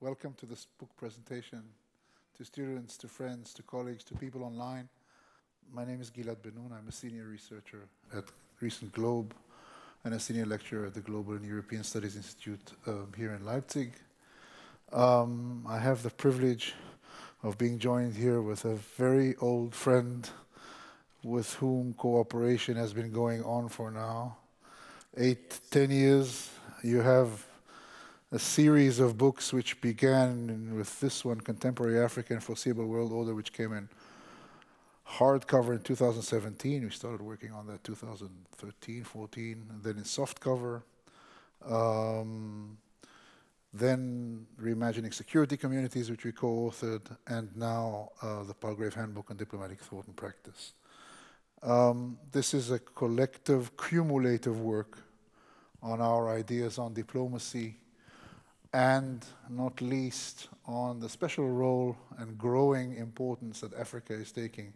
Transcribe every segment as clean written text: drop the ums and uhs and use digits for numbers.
Welcome to this book presentation, to students, to friends, to colleagues, to people online. My name is Gilad Ben-Nun. I'm a senior researcher at ReCentGlobe and a senior lecturer at the Global and European Studies Institute here in Leipzig. I have the privilege of being joined here with a very old friend with whom cooperation has been going on for now 8-10 years. You have a series of books which began with this one, Contemporary Africa and Foreseeable World Order, which came in hardcover in 2017. We started working on that 2013, 14, and then in softcover. Then Reimagining Security Communities, which we co-authored, and now the Palgrave Handbook on Diplomatic Thought and Practice. This is a collective, cumulative work on our ideas on diplomacy, and not least on the special role and growing importance that Africa is taking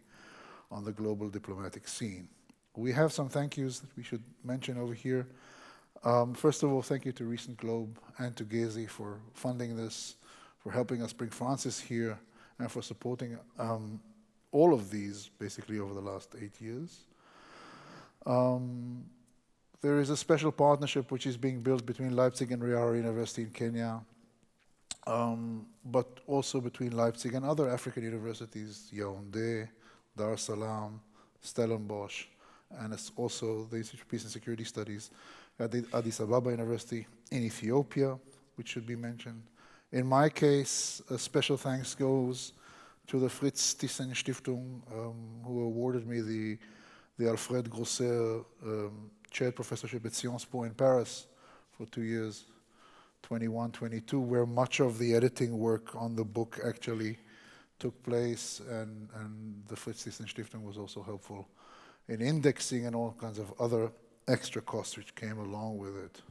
on the global diplomatic scene. We have some thank yous that we should mention over here. First of all, thank you to ReCentGlobe and to Gezi for funding this, for helping us bring Francis here, and for supporting all of these basically over the last 8 years. There is a special partnership which is being built between Leipzig and Real University in Kenya, but also between Leipzig and other African universities, Yaoundé, Dar es Salaam, Stellenbosch, and it's also the Institute of Peace and Security Studies at the Addis Ababa University in Ethiopia, which should be mentioned. In my case, a special thanks goes to the Fritz Thyssen Stiftung, who awarded me the Alfred Grosser chaired professorship at Sciences Po in Paris for 2 years, 21, 22, where much of the editing work on the book actually took place, and the Fritz Thyssen Stiftung was also helpful in indexing and all kinds of other extra costs which came along with it.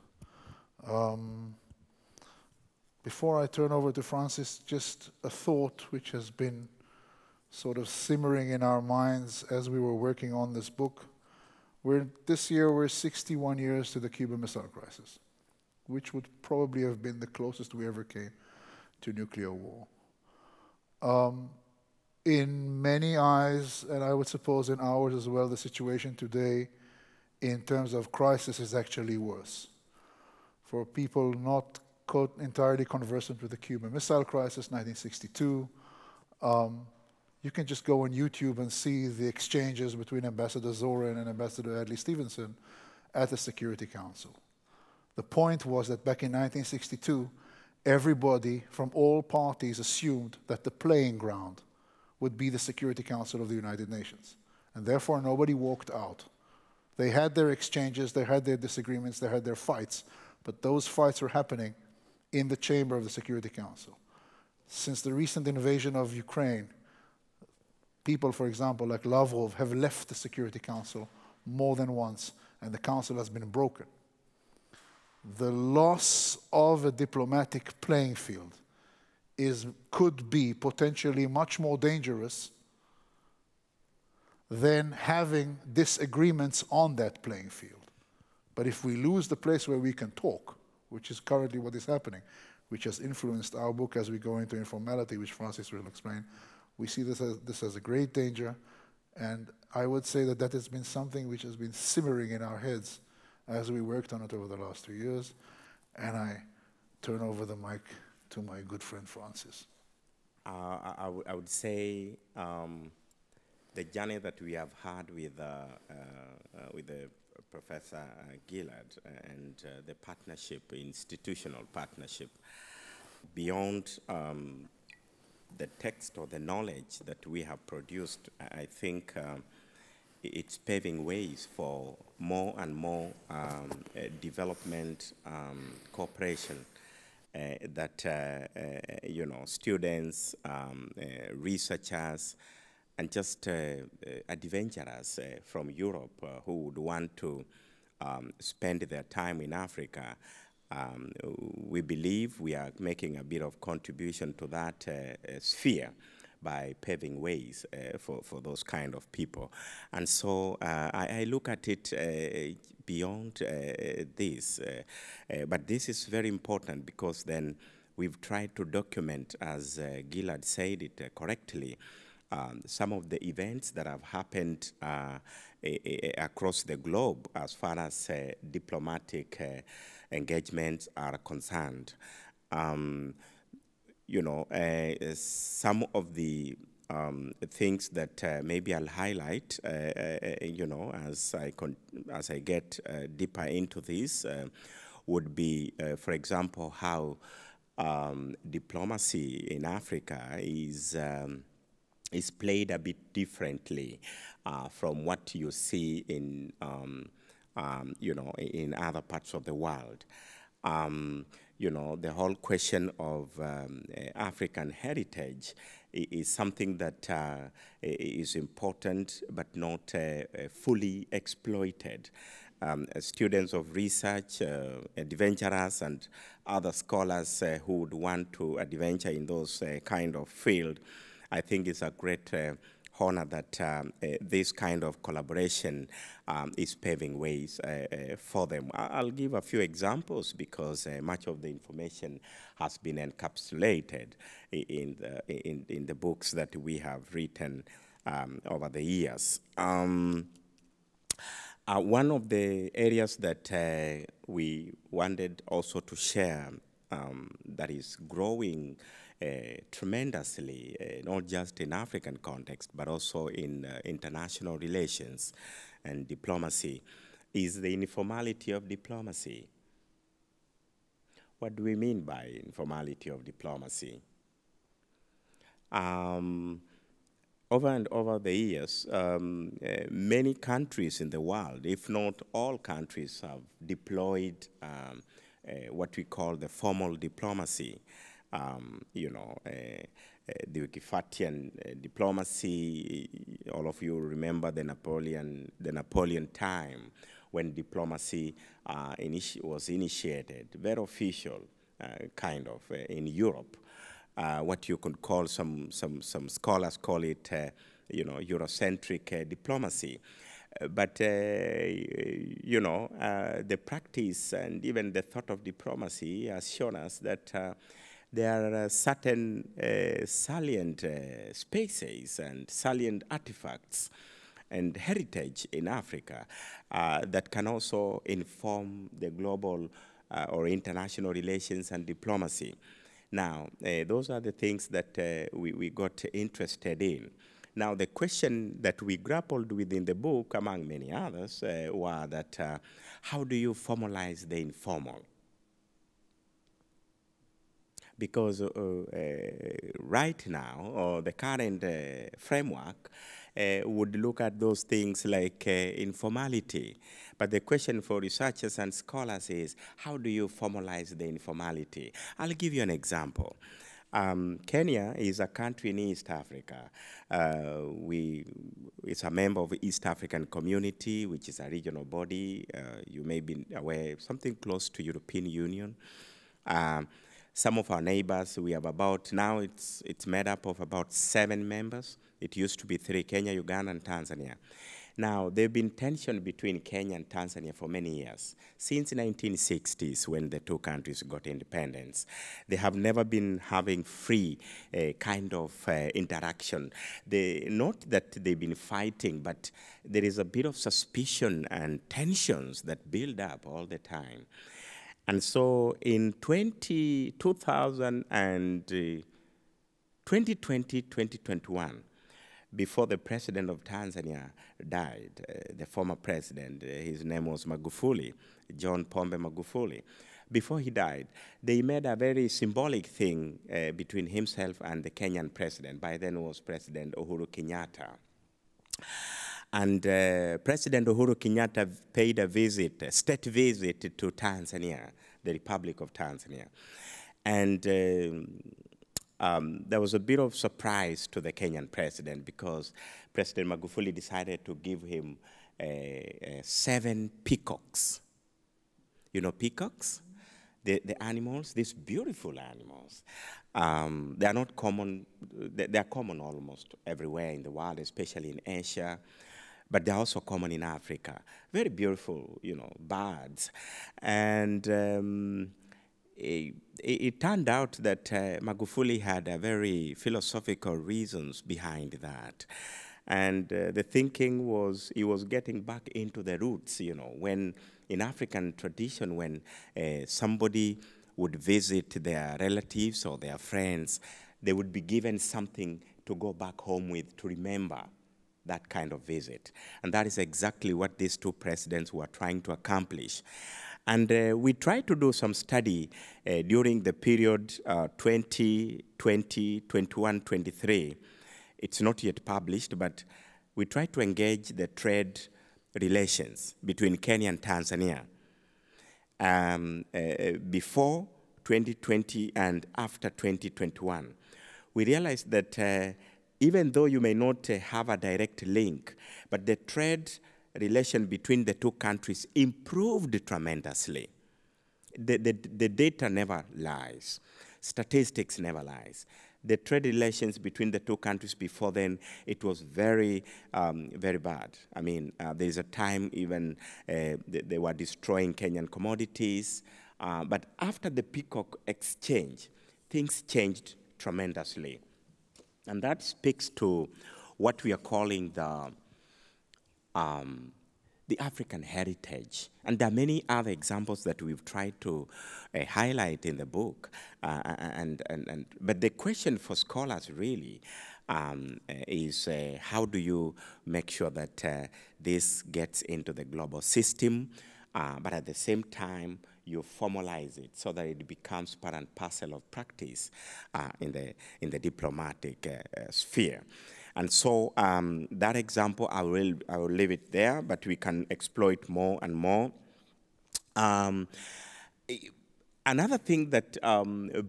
Before I turn over to Francis, just a thought which has been sort of simmering in our minds as we were working on this book. This year we're 61 years to the Cuban Missile Crisis, which would probably have been the closest we ever came to nuclear war. In many eyes, and I would suppose in ours as well, the situation today in terms of crisis is actually worse. For people not entirely conversant with the Cuban Missile Crisis, 1962, you can just go on YouTube and see the exchanges between Ambassador Zorin and Ambassador Adlai Stevenson at the Security Council. The point was that back in 1962, everybody from all parties assumed that the playing ground would be the Security Council of the United Nations. And therefore, nobody walked out. They had their exchanges, they had their disagreements, they had their fights, but those fights were happening in the chamber of the Security Council. Since the recent invasion of Ukraine, people, for example, like Lavrov, have left the Security Council more than once, and the Council has been broken. The loss of a diplomatic playing field could be potentially much more dangerous than having disagreements on that playing field. But if we lose the place where we can talk, which is currently what is happening, which has influenced our book as we go into informality, which Francis will explain, we see this as a great danger, and I would say that has been something which has been simmering in our heads as we worked on it over the last 2 years. And I turn over the mic to my good friend Francis. I would say the journey that we have had with the Professor Gilad and the partnership, institutional partnership, beyond the text or the knowledge that we have produced, I think it's paving ways for more and more development cooperation that students, researchers, and just adventurers from Europe who would want to spend their time in Africa. We believe we are making a bit of contribution to that sphere by paving ways for those kind of people. And so I look at it beyond this, but this is very important because then we've tried to document, as Gilad said it correctly, some of the events that have happened across the globe as far as diplomatic engagements are concerned. You know, some of the things that maybe I'll highlight, you know, as I get deeper into this, would be, for example, how diplomacy in Africa is played a bit differently from what you see in, you know, in other parts of the world. You know, the whole question of African heritage is something that is important but not fully exploited. Students of research, adventurers, and other scholars who would want to adventure in those kind of field, I think it's a great honor that this kind of collaboration is paving ways for them. I'll give a few examples because much of the information has been encapsulated in the books that we have written over the years. One of the areas that we wanted also to share that is growing tremendously, not just in African context, but also in international relations and diplomacy, is the informality of diplomacy. What do we mean by informality of diplomacy? Over and over the years, many countries in the world, if not all countries, have deployed what we call the formal diplomacy. You know, the Wikifatian diplomacy. All of you remember the Napoleon time when diplomacy was initiated, very official, kind of, in Europe. What you could call, some scholars call it, you know, Eurocentric diplomacy. But, you know, the practice and even the thought of diplomacy has shown us that there are certain salient spaces and salient artifacts and heritage in Africa that can also inform the global or international relations and diplomacy. Now, those are the things that we got interested in. Now, the question that we grappled with in the book, among many others, were that how do you formalize the informal? Because right now, or the current framework would look at those things like informality. But the question for researchers and scholars is, how do you formalize the informality? I'll give you an example. Kenya is a country in East Africa. It's a member of the East African Community, which is a regional body. You may be aware, something close to European Union. Some of our neighbors, we have about, now it's made up of about 7 members. It used to be 3, Kenya, Uganda, and Tanzania. Now, there have been tension between Kenya and Tanzania for many years. Since the 1960s, when the two countries got independence, they have never been having free kind of interaction. Not that they've been fighting, but there is a bit of suspicion and tensions that build up all the time. And so in 2020, 2021, before the president of Tanzania died, the former president, his name was Magufuli, John Pombe Magufuli. Before he died, they made a very symbolic thing between himself and the Kenyan president. By then it was President Uhuru Kenyatta. And President Uhuru Kenyatta paid a visit, a state visit to Tanzania, the Republic of Tanzania. And there was a bit of surprise to the Kenyan president because President Magufuli decided to give him 7 peacocks. You know peacocks? The animals, these beautiful animals. They are not common, they are common almost everywhere in the world, especially in Asia. But they're also common in Africa. Very beautiful, you know, birds. And it turned out that Magufuli had a very philosophical reasons behind that. And the thinking was he was getting back into the roots, you know, when in African tradition, when somebody would visit their relatives or their friends, they would be given something to go back home with to remember that kind of visit. And that is exactly what these two presidents were trying to accomplish. And we tried to do some study during the period 2020, 21, 23. It's not yet published, but we tried to engage the trade relations between Kenya and Tanzania before 2020 and after 2021. We realized that even though you may not have a direct link, but the trade relation between the two countries improved tremendously. The data never lies. Statistics never lies. The trade relations between the two countries before then, it was very, very bad. I mean, there's a time even they were destroying Kenyan commodities. But after the Peacock exchange, things changed tremendously. And that speaks to what we are calling the African heritage. And there are many other examples that we've tried to highlight in the book. But the question for scholars really is how do you make sure that this gets into the global system, but at the same time, you formalize it so that it becomes part and parcel of practice in the diplomatic sphere. And so that example, I will leave it there, but we can exploit more and more. Another thing that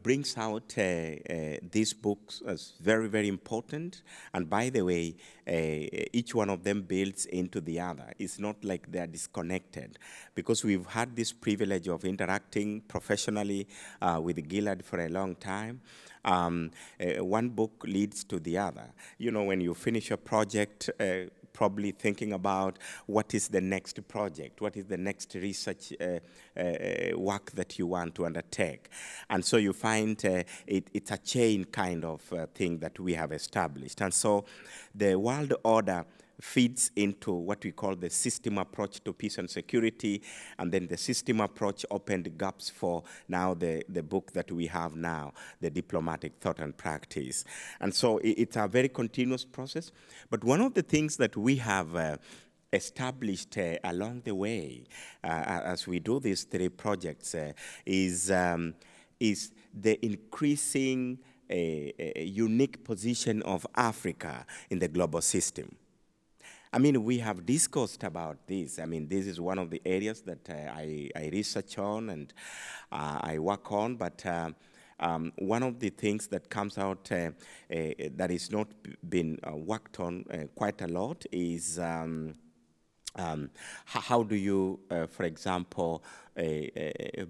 brings out these books as very, very important, and by the way, each one of them builds into the other. It's not like they're disconnected, because we've had this privilege of interacting professionally with Gilad for a long time. One book leads to the other. You know, when you finish a project, probably thinking about what is the next project, what is the next research work that you want to undertake. And so you find it's a chain kind of thing that we have established. And so the world order feeds into what we call the system approach to peace and security, and then the system approach opened gaps for now the book that we have now, the diplomatic thought and practice. And so it's a very continuous process, but one of the things that we have established along the way as we do these three projects is the increasing unique position of Africa in the global system. I mean, we have discussed about this. I mean, this is one of the areas that I research on and I work on, but one of the things that comes out that is not been worked on quite a lot is how do you, for example,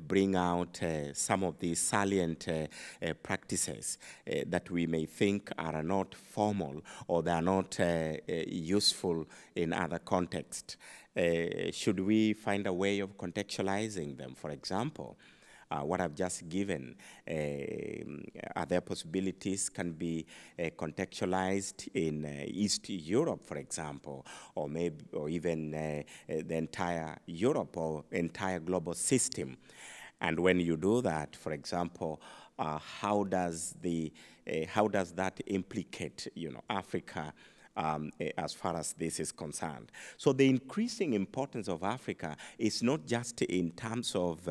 bring out some of these salient practices that we may think are not formal or they are not useful in other contexts? Should we find a way of contextualizing them? For example, what I've just given, other possibilities can be contextualized in East Europe, for example, or maybe, or even the entire Europe or entire global system. And when you do that, for example, how does that implicate, you know, Africa? As far as this is concerned. So the increasing importance of Africa is not just in terms of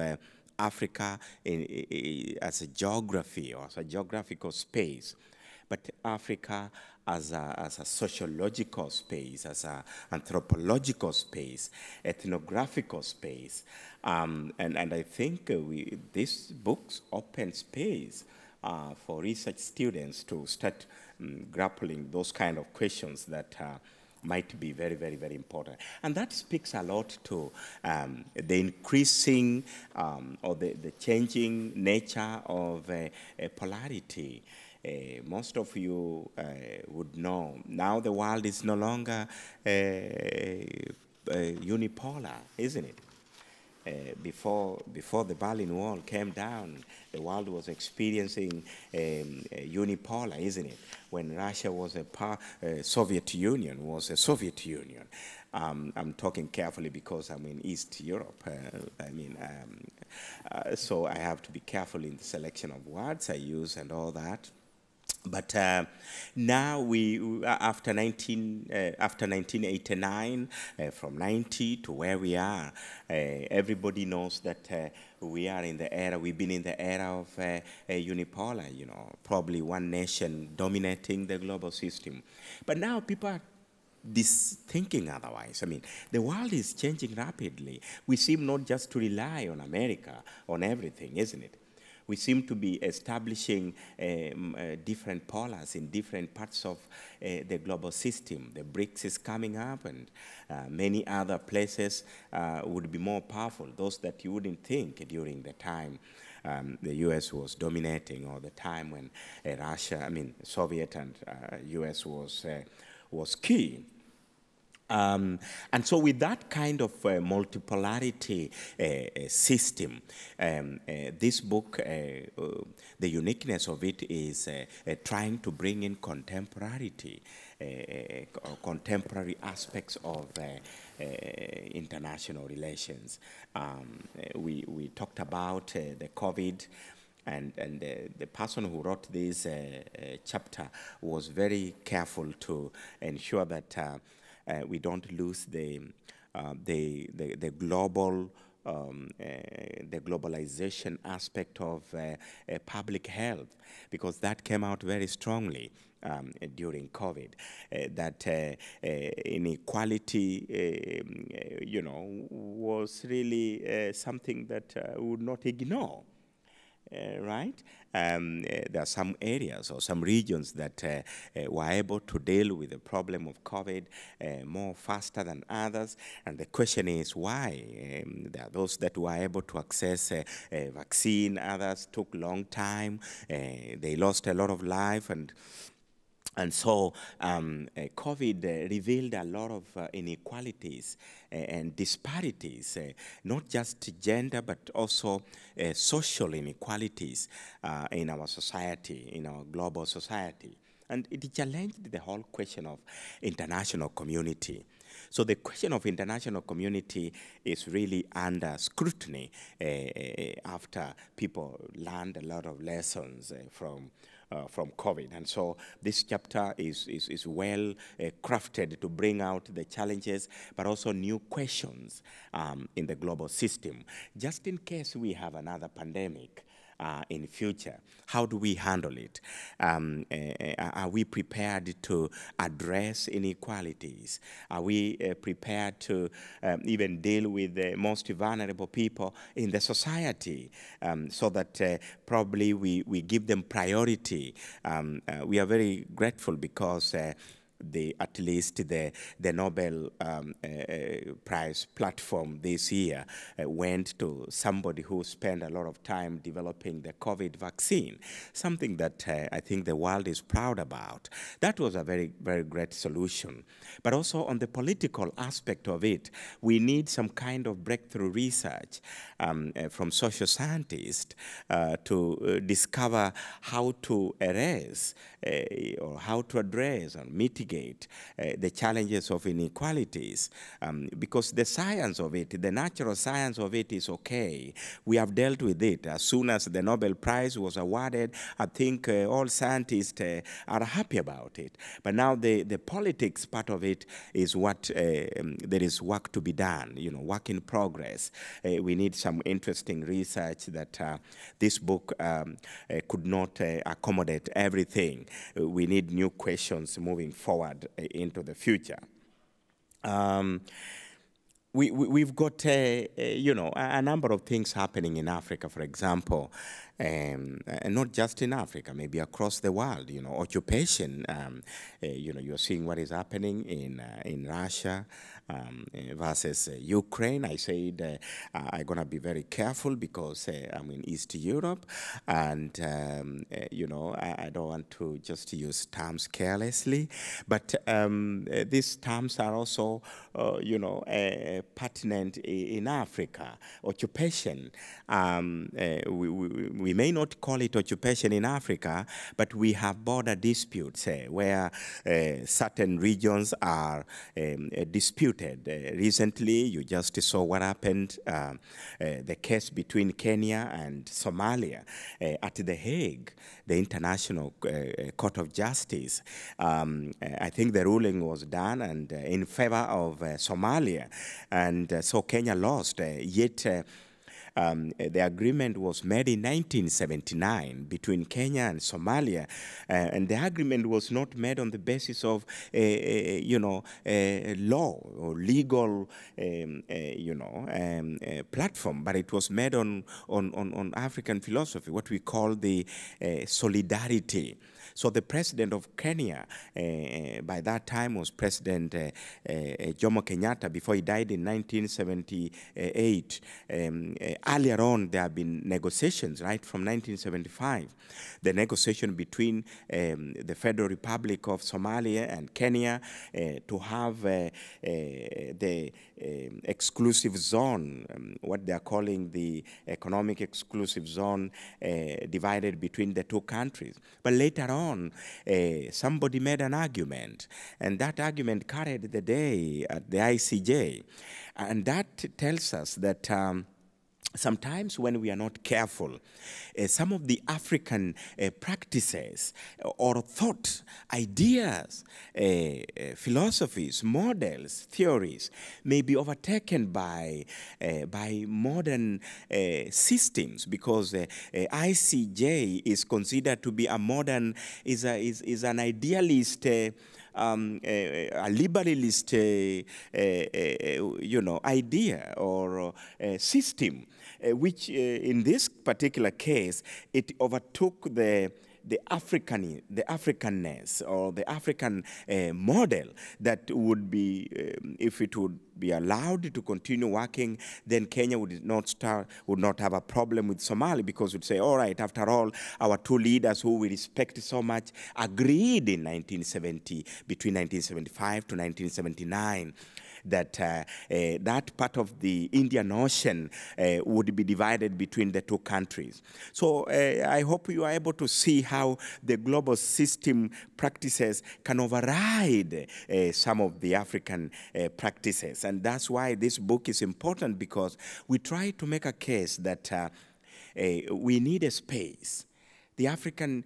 Africa as a geography or as a geographical space, but Africa as a sociological space, as an anthropological space, ethnographical space. And I think these books open space for research students to start grappling those kind of questions that might be very, very, very important. And that speaks a lot to the increasing or the changing nature of polarity. Most of you would know now the world is no longer unipolar, isn't it? before the Berlin Wall came down, the world was experiencing unipolar, isn't it? When Russia was Soviet Union was a Soviet Union. I'm talking carefully because I'm in East Europe. So I have to be careful in the selection of words I use and all that. But now after 1989, from 90 to where we are, everybody knows that we are in the era, we've been in the era of unipolar, probably one nation dominating the global system. But now people are thinking otherwise. I mean, the world is changing rapidly. We seem not just to rely on America, on everything, isn't it? We seem to be establishing different polars in different parts of the global system. The BRICS is coming up, and many other places would be more powerful, those that you wouldn't think during the time the US was dominating, or the time when Soviet and US was key. And so with that kind of multipolarity system, this book, the uniqueness of it is trying to bring in contemporarity, contemporary aspects of international relations. We talked about the COVID, and the person who wrote this chapter was very careful to ensure that we don't lose the global, the globalization aspect of public health, because that came out very strongly during COVID. That inequality, was really something that we would not ignore. Right? There are some areas or some regions that were able to deal with the problem of COVID more faster than others. And the question is why? There are those that were able to access a vaccine, others took a long time, they lost a lot of life, and so COVID revealed a lot of inequalities and disparities, not just gender, but also social inequalities in our society, in our global society. And it challenged the whole question of international community. So the question of international community is really under scrutiny after people learned a lot of lessons from COVID. And so this chapter is well crafted to bring out the challenges, but also new questions in the global system. Just in case we have another pandemic in future, how do we handle it? Are we prepared to address inequalities? Are we prepared to even deal with the most vulnerable people in the society, so that probably we give them priority? We are very grateful because at least the Nobel Prize platform this year went to somebody who spent a lot of time developing the COVID vaccine, something that I think the world is proud about. That was a very, very great solution. But also on the political aspect of it, we need some kind of breakthrough research from social scientists to discover how to erase or how to address and mitigate the challenges of inequalities, because the science of it, the natural science of it is okay. We have dealt with it. As soon as the Nobel Prize was awarded, I think all scientists are happy about it. But now the politics part of it is what there is work to be done, work in progress. We need some interesting research that this book could not accommodate everything. We need new questions moving forward into the future. We've got a number of things happening in Africa, for example, and not just in Africa, maybe across the world. Occupation. You're seeing what is happening in Russia. versus Ukraine. I said I'm going to be very careful because I'm in East Europe, and you know, I don't want to just use terms carelessly, but these terms are also, you know, pertinent in Africa. Occupation. We may not call it occupation in Africa, but we have border disputes where certain regions are disputed. Recently, you just saw what happened, the case between Kenya and Somalia at The Hague, the International Court of Justice. I think the ruling was done and in favor of Somalia, and so Kenya lost. Yet the agreement was made in 1979 between Kenya and Somalia, and the agreement was not made on the basis of, you know, law or legal, you know, platform, but it was made on African philosophy, what we call the solidarity. So the president of Kenya, by that time, was President Jomo Kenyatta, before he died in 1978. Earlier on, there have been negotiations, right, from 1975. The negotiation between the Federal Republic of Somalia and Kenya to have the exclusive zone, what they are calling the economic exclusive zone, divided between the two countries. But later on, somebody made an argument, and that argument carried the day at the ICJ. And that tells us that sometimes when we are not careful, some of the African practices or thought, ideas, philosophies, models, theories may be overtaken by modern systems, because ICJ is considered to be a modern, is an idealist, a liberalist, you know, idea or system, which in this particular case, it overtook the Africanness or the African model that would be, if it would be allowed to continue working, then Kenya would not have a problem with Somalia, because we'd say, all right, after all, our two leaders who we respect so much agreed in 1970, between 1975 to 1979, that that part of the Indian Ocean would be divided between the two countries. So I hope you are able to see how the global system practices can override some of the African practices. And that's why this book is important, because we try to make a case that we need a space. The African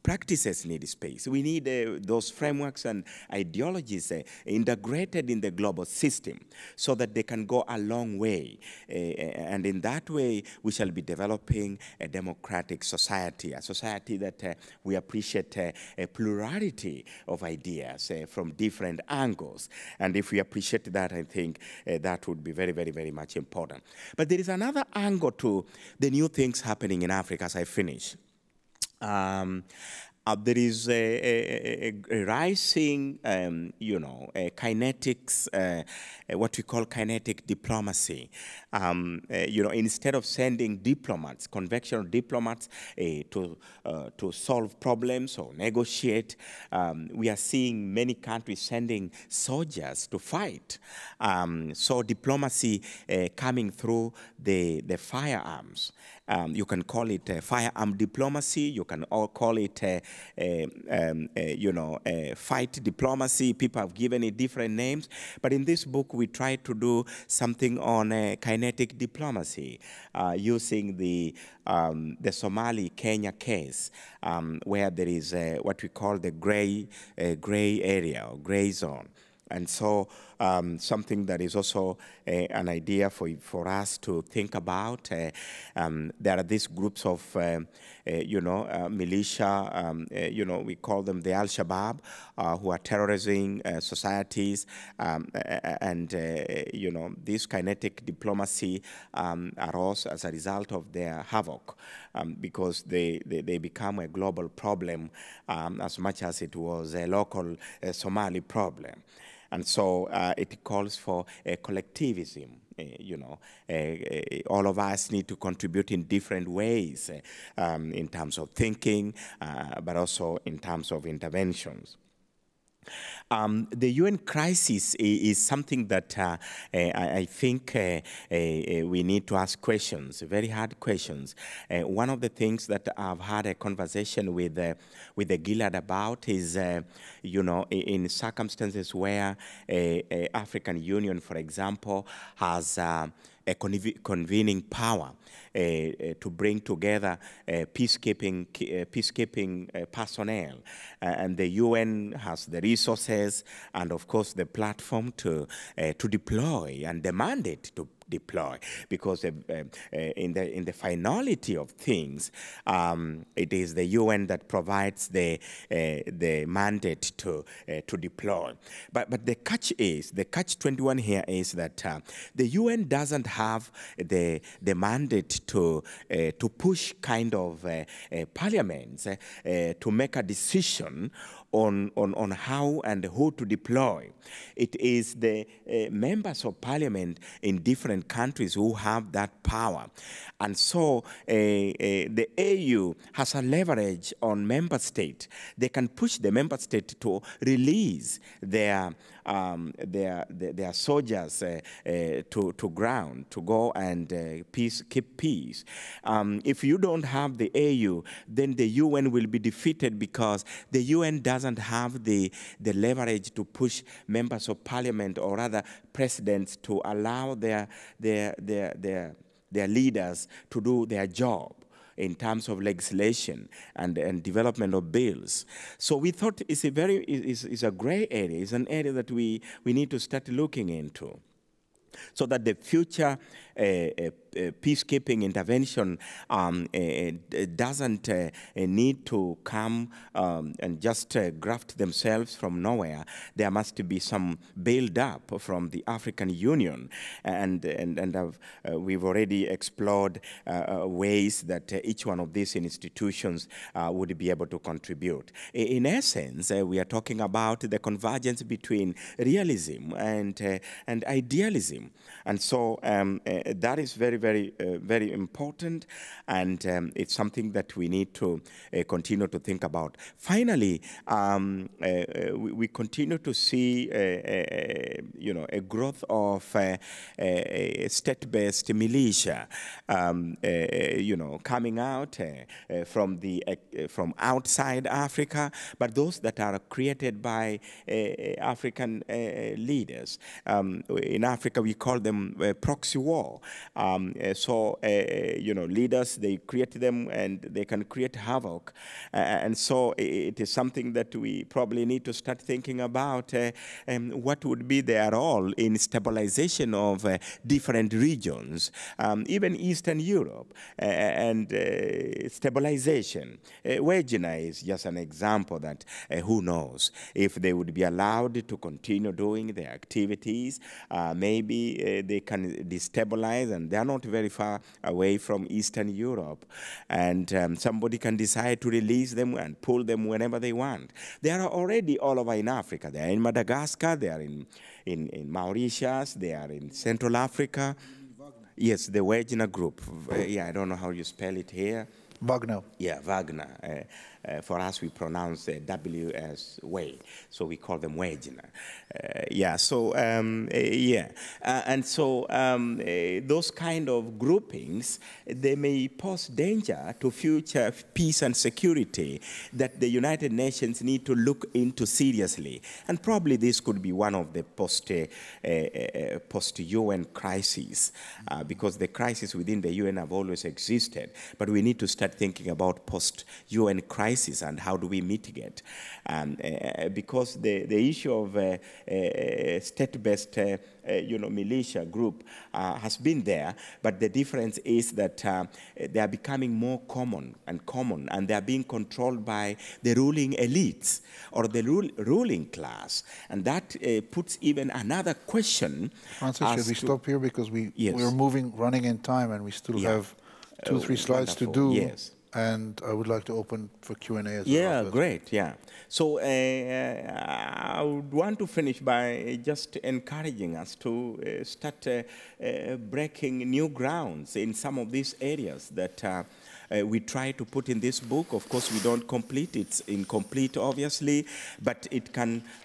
practices need space. We need those frameworks and ideologies integrated in the global system so that they can go a long way. And in that way, we shall be developing a democratic society, a society that we appreciate a plurality of ideas from different angles. And if we appreciate that, I think that would be very, very, very much important. But there is another angle to the new things happening in Africa as I finish. There is a rising, you know, kinetics, what we call kinetic diplomacy. You know, instead of sending diplomats, conventional diplomats, to solve problems or negotiate, we are seeing many countries sending soldiers to fight. So diplomacy coming through the firearms. You can call it firearm diplomacy. You can all call it, you know, fight diplomacy. People have given it different names. But in this book, we try to do something on kinetic diplomacy, using the Somali-Kenya case, where there is what we call the gray area or gray zone. And so something that is also an idea for us to think about. There are these groups of, you know, militia, you know, we call them the Al-Shabaab, who are terrorizing societies. And, you know, this kinetic diplomacy arose as a result of their havoc, because they become a global problem as much as it was a local Somali problem. And so it calls for collectivism. All of us need to contribute in different ways in terms of thinking, but also in terms of interventions. The UN crisis is something that I think we need to ask questions, very hard questions. One of the things that I've had a conversation with the Gilad about is, in circumstances where African Union, for example, has a convening power to bring together peacekeeping personnel, and the UN has the resources and, of course, the platform to deploy and the mandate to deploy, because in the finality of things, it is the UN that provides the mandate to deploy. But the catch-21 here is that the UN doesn't have the mandate to push kind of parliaments to make a decision on how and who to deploy. It is the members of parliament in different countries who have that power. And so the AU has a leverage on member state. They can push the member state to release their soldiers to ground, to go and keep peace. If you don't have the AU, then the UN will be defeated, because the UN doesn't have the leverage to push members of parliament or other presidents to allow their leaders to do their job in terms of legislation and development of bills. So we thought it's a gray area. It's an area that we need to start looking into, so that the future peacekeeping intervention doesn't need to come and just graft themselves from nowhere. There must be some build-up from the African Union, and we've already explored ways that each one of these institutions would be able to contribute. In essence, we are talking about the convergence between realism and idealism, and so that is very, very important, and it's something that we need to continue to think about. Finally, we continue to see a growth of state-based militia, coming out from outside Africa, but those that are created by African leaders. In Africa, we call them proxy war. Leaders, they create them and they can create havoc. And so it is something that we probably need to start thinking about what would be their role in stabilization of different regions, even Eastern Europe, and stabilization. Wagner is just an example that who knows if they would be allowed to continue doing their activities. Maybe they can destabilize, and they're not very far away from Eastern Europe, and somebody can decide to release them and pull them whenever they want. They are already all over in Africa. They are in Madagascar, they are in Mauritius, they are in Central Africa. Yes, the Wagner group. I don't know how you spell it here. Wagner. Yeah, Wagner. For us, we pronounce W as way, so we call them Wagner. And so those kind of groupings, they may pose danger to future peace and security that the United Nations need to look into seriously. And probably this could be one of the post-UN crises, because the crises within the UN have always existed, but we need to start thinking about post-UN crises and how do we mitigate, because the issue of state-based militia group has been there, but the difference is that they are becoming more common, and they are being controlled by the ruling elites or the ruling class, and that puts even another question. Francis, should we stop here, because we're running in time, and we still have 2-3 slides to do. Yes. and I would like to open for Q&A as well. Yeah, great, yeah. So I would want to finish by just encouraging us to start breaking new grounds in some of these areas that we try to put in this book. Of course, we don't complete, it's incomplete, obviously, but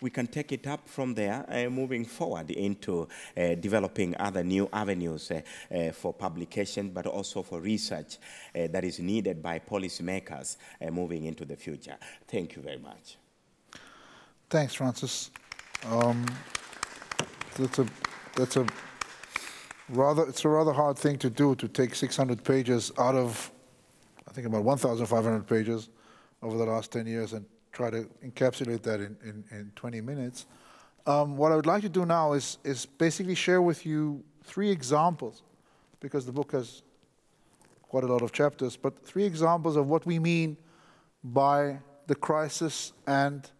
we can take it up from there, moving forward into developing other new avenues for publication, but also for research that is needed by policymakers moving into the future. Thank you very much. Thanks, Francis. It's a rather hard thing to do, to take 600 pages out of, I think, about 1,500 pages over the last 10 years and try to encapsulate that in 20 minutes. What I would like to do now is basically share with you 3 examples, because the book has quite a lot of chapters, but 3 examples of what we mean by the crisis and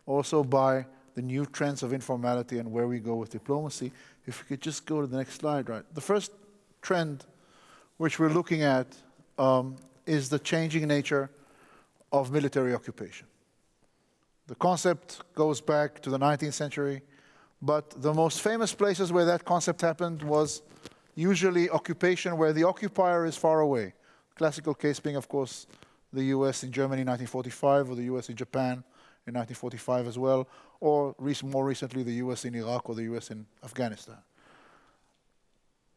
also by the new trends of informality and where we go with diplomacy. If we could just go to the next slide, right? The first trend which we're looking at is the changing nature of military occupation. The concept goes back to the 19th century, but the most famous places where that concept happened was usually occupation where the occupier is far away. Classical case being, of course, the US in Germany in 1945, or the US in Japan in 1945 as well, or more recently the US in Iraq or the US in Afghanistan.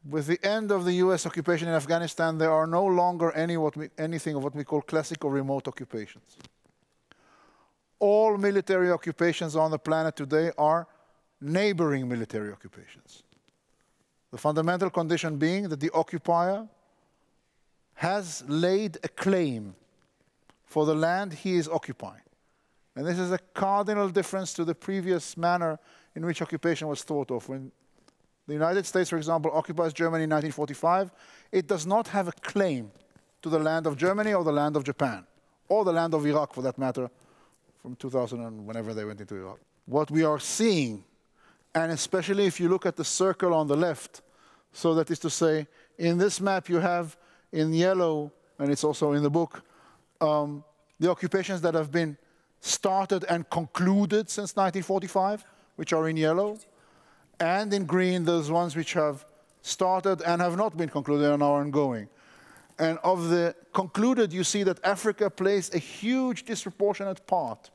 With the end of the US occupation in Afghanistan, there are no longer anything of what we call classical remote occupations. All military occupations on the planet today are neighboring military occupations. The fundamental condition being that the occupier has laid a claim for the land he is occupying. And this is a cardinal difference to the previous manner in which occupation was thought of. When the United States, for example, occupies Germany in 1945, it does not have a claim to the land of Germany or the land of Japan, or the land of Iraq, for that matter, from 2000 and whenever they went into Iraq. What we are seeing, and especially if you look at the circle on the left, so that is to say, in this map you have in yellow, and it's also in the book, the occupations that have been started and concluded since 1945, which are in yellow, and in green those ones which have started and have not been concluded and are ongoing. And of the concluded, you see that Africa plays a huge disproportionate part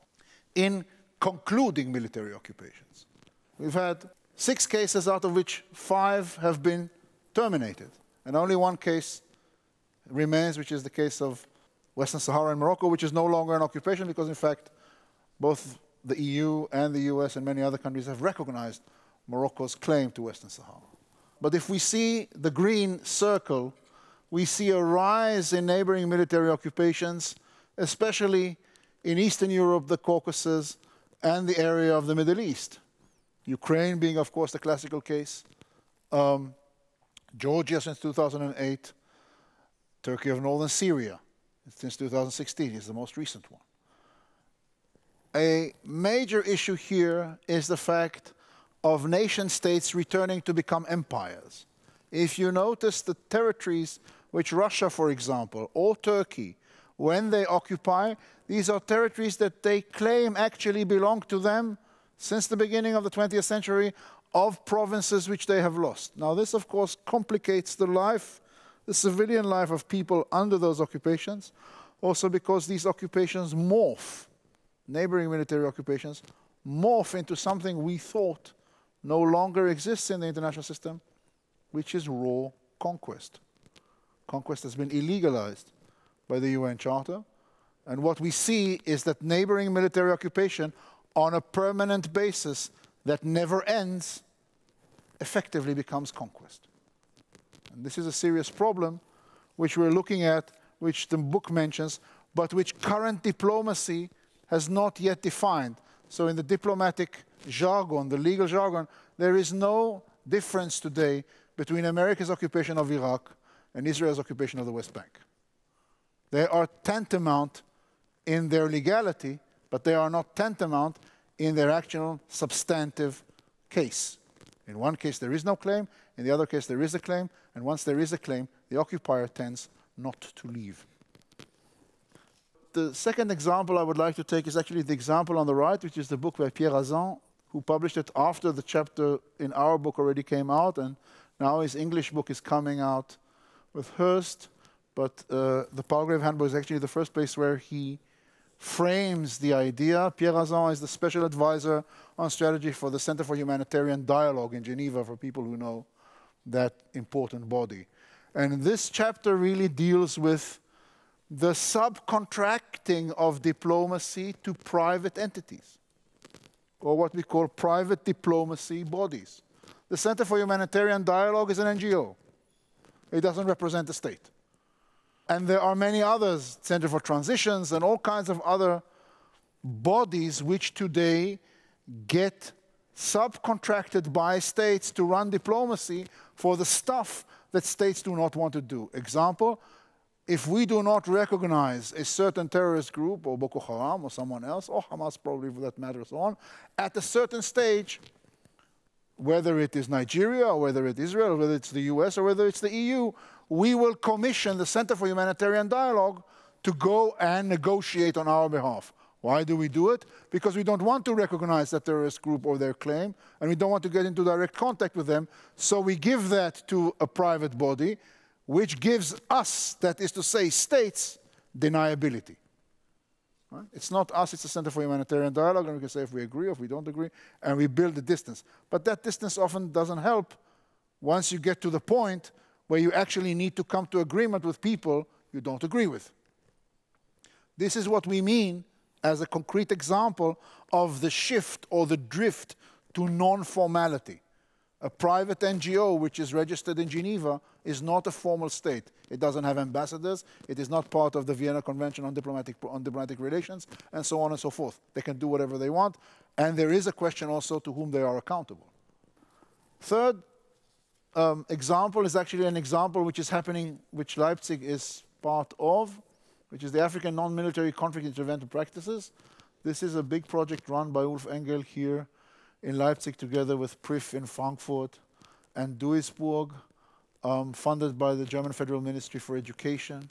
in concluding military occupations. We've had 6 cases, out of which 5 have been terminated, and only 1 case remains, which is the case of Western Sahara and Morocco, which is no longer an occupation because, in fact, both the EU and the US and many other countries have recognized Morocco's claim to Western Sahara. But if we see the green circle, we see a rise in neighboring military occupations, especially in Eastern Europe, the Caucasus, and the area of the Middle East. Ukraine being, of course, the classical case. Georgia since 2008. Turkey of northern Syria since 2016 is the most recent one. A major issue here is the fact of nation states returning to become empires. If you notice the territories which Russia, for example, or Turkey, when they occupy, these are territories that they claim actually belong to them since the beginning of the 20th century, of provinces which they have lost. Now this, of course, complicates the life, the civilian life of people under those occupations, also because these occupations morph, neighboring military occupations, morph into something we thought no longer exists in the international system, which is raw conquest. Conquest has been illegalized by the UN Charter, and what we see is that neighboring military occupation on a permanent basis that never ends effectively becomes conquest. And this is a serious problem which we're looking at, which the book mentions, but which current diplomacy has not yet defined. So in the diplomatic jargon, the legal jargon, there is no difference today between America's occupation of Iraq and Israel's occupation of the West Bank. They are tantamount in their legality, but they are not tantamount in their actual substantive case. In one case there is no claim, in the other case there is a claim, and once there is a claim, the occupier tends not to leave. the second example I would like to take is actually the example on the right, which is the book by Pierre Azan, who published it after the chapter in our book already came out, and now his English book is coming out with Hurst. But the Palgrave Handbook is actually the first place where he frames the idea. Pierre Azan is the special advisor on strategy for the Center for Humanitarian Dialogue in Geneva, for people who know that important body. And this chapter really deals with the subcontracting of diplomacy to private entities, or what we call private diplomacy bodies. The Center for Humanitarian Dialogue is an NGO. It doesn't represent the state. And there are many others, Center for Transitions and all kinds of other bodies which today get subcontracted by states to run diplomacy for the stuff that states do not want to do. Example, if we do not recognize a certain terrorist group, or Boko Haram, or someone else, or Hamas probably for that matter, so on, at a certain stage, whether it is Nigeria, or whether it's Israel, or whether it's the US, or whether it's the EU, we will commission the Center for Humanitarian Dialogue to go and negotiate on our behalf. Why do we do it? Because we don't want to recognize that terrorist group or their claim, and we don't want to get into direct contact with them, so we give that to a private body, which gives us, that is to say, states, deniability. Right? It's not us, it's the Center for Humanitarian Dialogue, and we can say if we agree or if we don't agree, and we build a distance. But that distance often doesn't help once you get to the point where you actually need to come to agreement with people you don't agree with. This is what we mean as a concrete example of the shift or the drift to non-formality. A private NGO which is registered in Geneva is not a formal state. It doesn't have ambassadors. It is not part of the Vienna Convention on diplomatic relations, and so on and so forth. They can do whatever they want, and there is a question also to whom they are accountable. Third example is actually an example which is happening, which Leipzig is part of, which is the African Non-Military Conflict Intervention Practices. This is a big project run by Ulf Engel here in Leipzig, together with Prof in Frankfurt and Duisburg, funded by the German Federal Ministry for Education.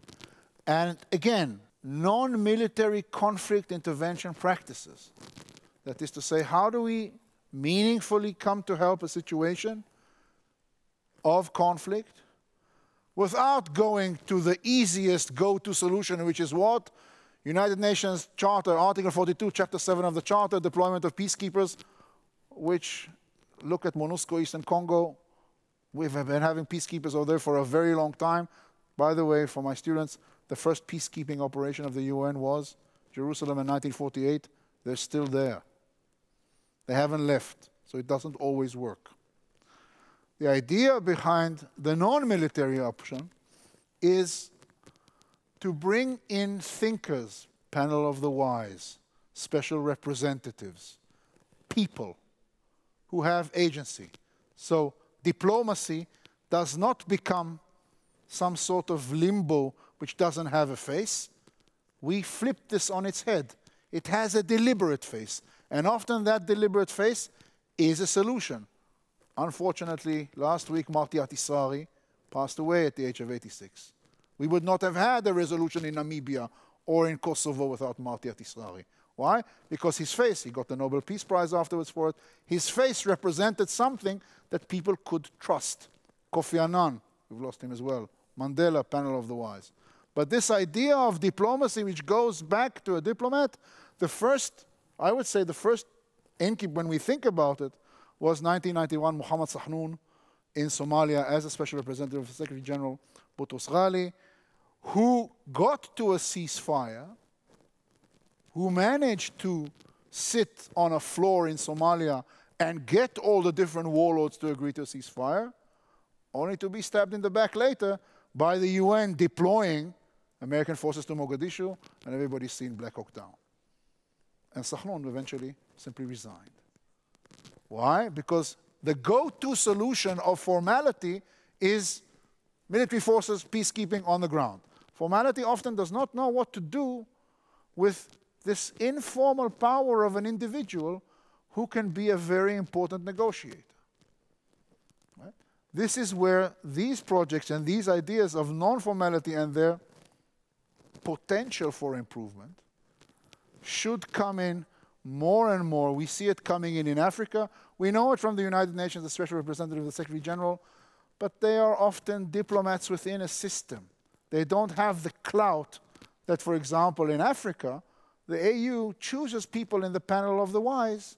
And again, non-military conflict intervention practices. That is to say, how do we meaningfully come to help a situation of conflict without going to the easiest go-to solution, which is what? United Nations Charter, Article 42, Chapter 7 of the Charter, deployment of peacekeepers, which, look at MONUSCO, Eastern Congo. We've been having peacekeepers over there for a very long time. By the way, for my students, the first peacekeeping operation of the UN was Jerusalem in 1948. They're still there. They haven't left, so it doesn't always work. The idea behind the non-military option is to bring in thinkers, panel of the wise, special representatives, people who have agency. So diplomacy does not become some sort of limbo which doesn't have a face. We flip this on its head. It has a deliberate face. And often that deliberate face is a solution. Unfortunately, last week, Marty Ahtisaari passed away at the age of 86. We would not have had a resolution in Namibia or in Kosovo without Marty Ahtisaari. Why? Because his face, he got the Nobel Peace Prize afterwards for it, his face represented something that people could trust. Kofi Annan, we've lost him as well. Mandela, panel of the wise. But this idea of diplomacy, which goes back to a diplomat, the first, I would say the first when we think about it, was 1991, Mohammed Sahnoun in Somalia as a special representative of Secretary General Boutros Ghali, who got to a ceasefire, who managed to sit on a floor in Somalia and get all the different warlords to agree to a ceasefire, only to be stabbed in the back later by the UN deploying American forces to Mogadishu, and everybody's seen Black Hawk Down. And Sahnoun eventually simply resigned. Why? Because the go-to solution of formality is military forces, peacekeeping on the ground. Formality often does not know what to do with this informal power of an individual who can be a very important negotiator. Right? This is where these projects and these ideas of non-formality and their potential for improvement should come in more and more. We see it coming in Africa. We know it from the United Nations, the Special Representative, the Secretary General, but they are often diplomats within a system. They don't have the clout that, for example, in Africa, the AU chooses people in the panel of the wise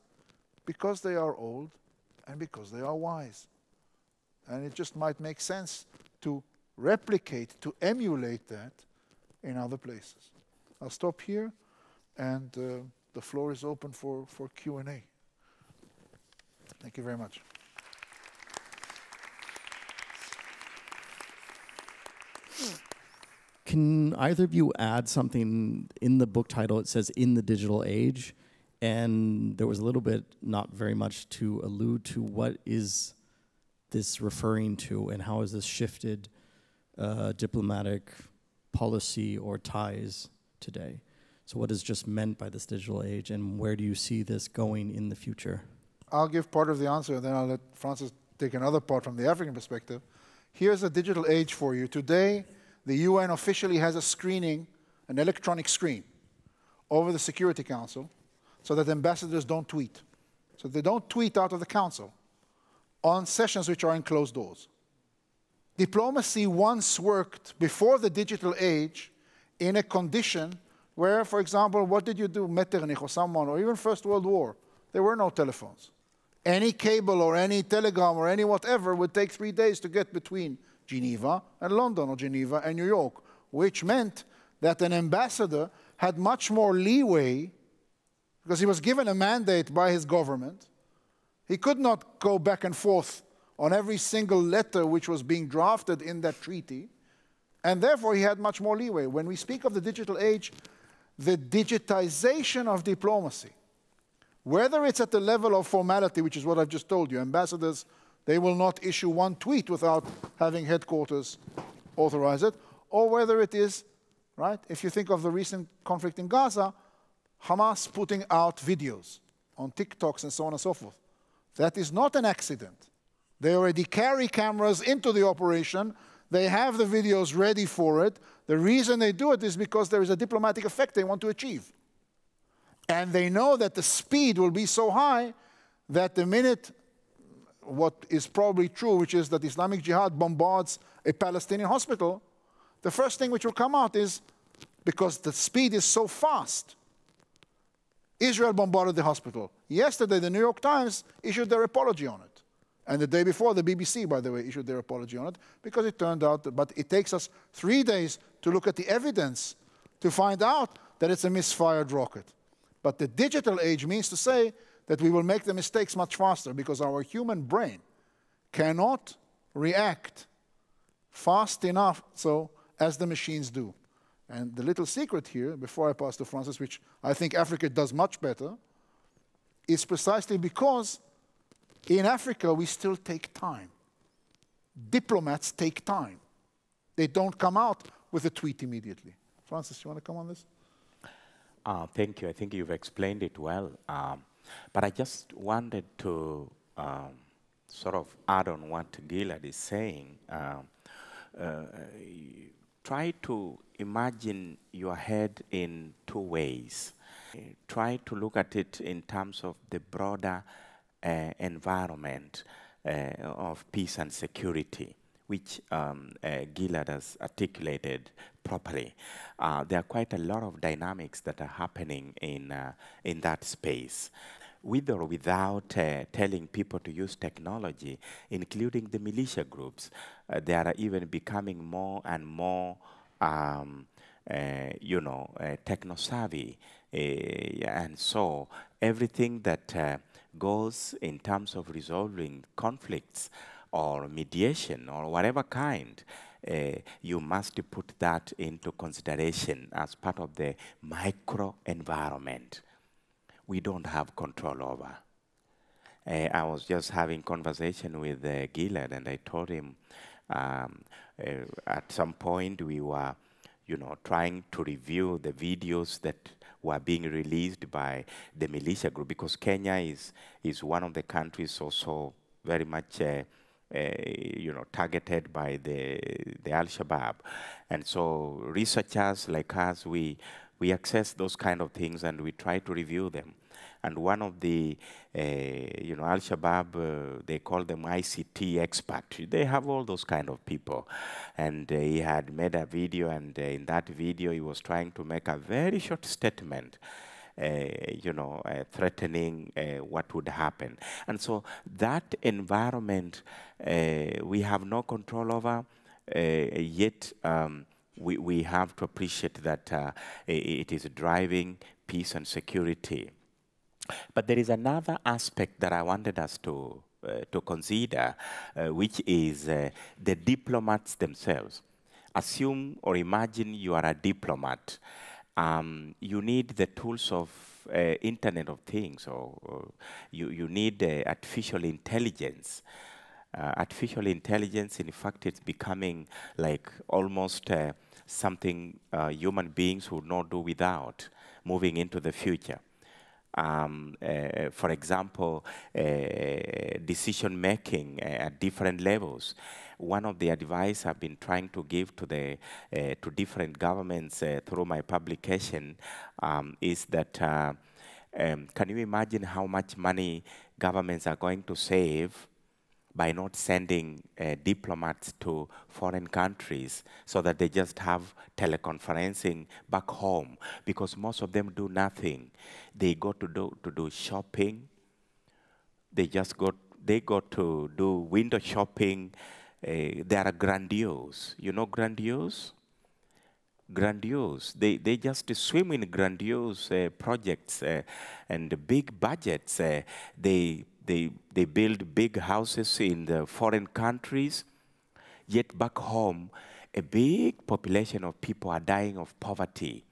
because they are old and because they are wise. And it just might make sense to replicate, to emulate that in other places. I'll stop here, and the floor is open for Q&A. Thank you very much. Can either of you add something in the book title? It says "in the digital age," and there was a little bit, not very much, to allude to what is this referring to, and how has this shifted diplomatic policy or ties today? So what is just meant by this digital age, and where do you see this going in the future? I'll give part of the answer, and then I'll let Francis take another part from the African perspective. Here's a digital age for you. Today, the UN officially has a screening, an electronic screen, over the Security Council so that ambassadors don't tweet. So they don't tweet out of the Council on sessions which are in closed doors. Diplomacy once worked before the digital age in a condition where, for example, what did you do, Metternich or someone, or even First World War? There were no telephones. Any cable or any telegram or any whatever would take 3 days to get between Geneva and London, or Geneva and New York, which meant that an ambassador had much more leeway because he was given a mandate by his government. He could not go back and forth on every single letter which was being drafted in that treaty, and therefore he had much more leeway. When we speak of the digital age, the digitization of diplomacy, whether it's at the level of formality, which is what I've just told you, ambassadors, they will not issue one tweet without having headquarters authorize it, or whether it is, right, if you think of the recent conflict in Gaza, Hamas putting out videos on TikToks and so on and so forth. That is not an accident. They already carry cameras into the operation. They have the videos ready for it. The reason they do it is because there is a diplomatic effect they want to achieve. And they know that the speed will be so high that the minute what is probably true, which is that Islamic Jihad bombards a Palestinian hospital, the first thing which will come out is, because the speed is so fast, Israel bombarded the hospital. Yesterday, the New York Times issued their apology on it. And the day before, the BBC, by the way, issued their apology on it, because it turned out that, but it takes us 3 days to look at the evidence to find out that it's a misfired rocket. But the digital age means to say that we will make the mistakes much faster, because our human brain cannot react fast enough so as the machines do. And the little secret here, before I pass to Francis, which I think Africa does much better, is precisely because in Africa we still take time. Diplomats take time. They don't come out with a tweet immediately. Francis, you want to come on this? Thank you. I think you've explained it well. But I just wanted to sort of add on what Gilad is saying. Try to imagine your head in two ways. Try to look at it in terms of the broader environment of peace and security, which Gilad has articulated properly. There are quite a lot of dynamics that are happening in that space. With or without telling people to use technology, including the militia groups, they are even becoming more and more, techno-savvy. And so everything that goes in terms of resolving conflicts or mediation or whatever kind, you must put that into consideration as part of the micro-environment we don't have control over. I was just having conversation with Gilad, and I told him at some point we were, trying to review the videos that were being released by the militia group, because Kenya is one of the countries also very much targeted by the Al-Shabaab. And so researchers like us, we access those kind of things and we try to review them. And one of the, Al-Shabaab, they call them ICT expert. They have all those kind of people. And he had made a video, and in that video, he was trying to make a very short statement, threatening what would happen. And so that environment, we have no control over, yet we have to appreciate that it is driving peace and security. But there is another aspect that I wanted us to consider, which is the diplomats themselves. Assume or imagine you are a diplomat. You need the tools of Internet of Things, or you need artificial intelligence. Artificial intelligence, in fact, it's becoming like almost something human beings would not do without moving into the future. For example, decision making at different levels. One of the advice I've been trying to give to to different governments through my publication is that can you imagine how much money governments are going to save by not sending diplomats to foreign countries, so that they just have teleconferencing back home, because most of them do nothing. They go to do shopping. They go to do window shopping. They are grandiose. You know grandiose? Grandiose. They just swim in grandiose projects and big budgets. They build big houses in the foreign countries, yet back home, a big population of people are dying of poverty.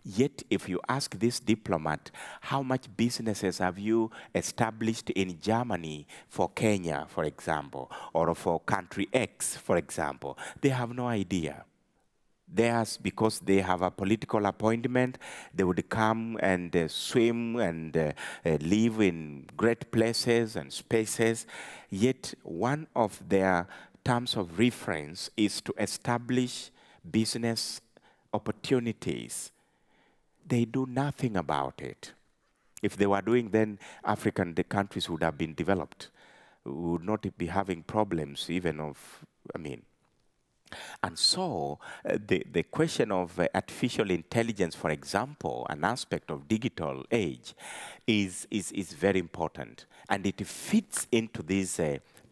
Yet, if you ask this diplomat, how much businesses have you established in Germany for Kenya, for example, or for country X, for example, they have no idea. Theirs, because they have a political appointment, they would come and swim and live in great places and spaces. Yet one of their terms of reference is to establish business opportunities. They do nothing about it. If they were doing, then African countries would have been developed. We would not be having problems even of, And so the question of artificial intelligence, for example, an aspect of digital age, is very important. And it fits into this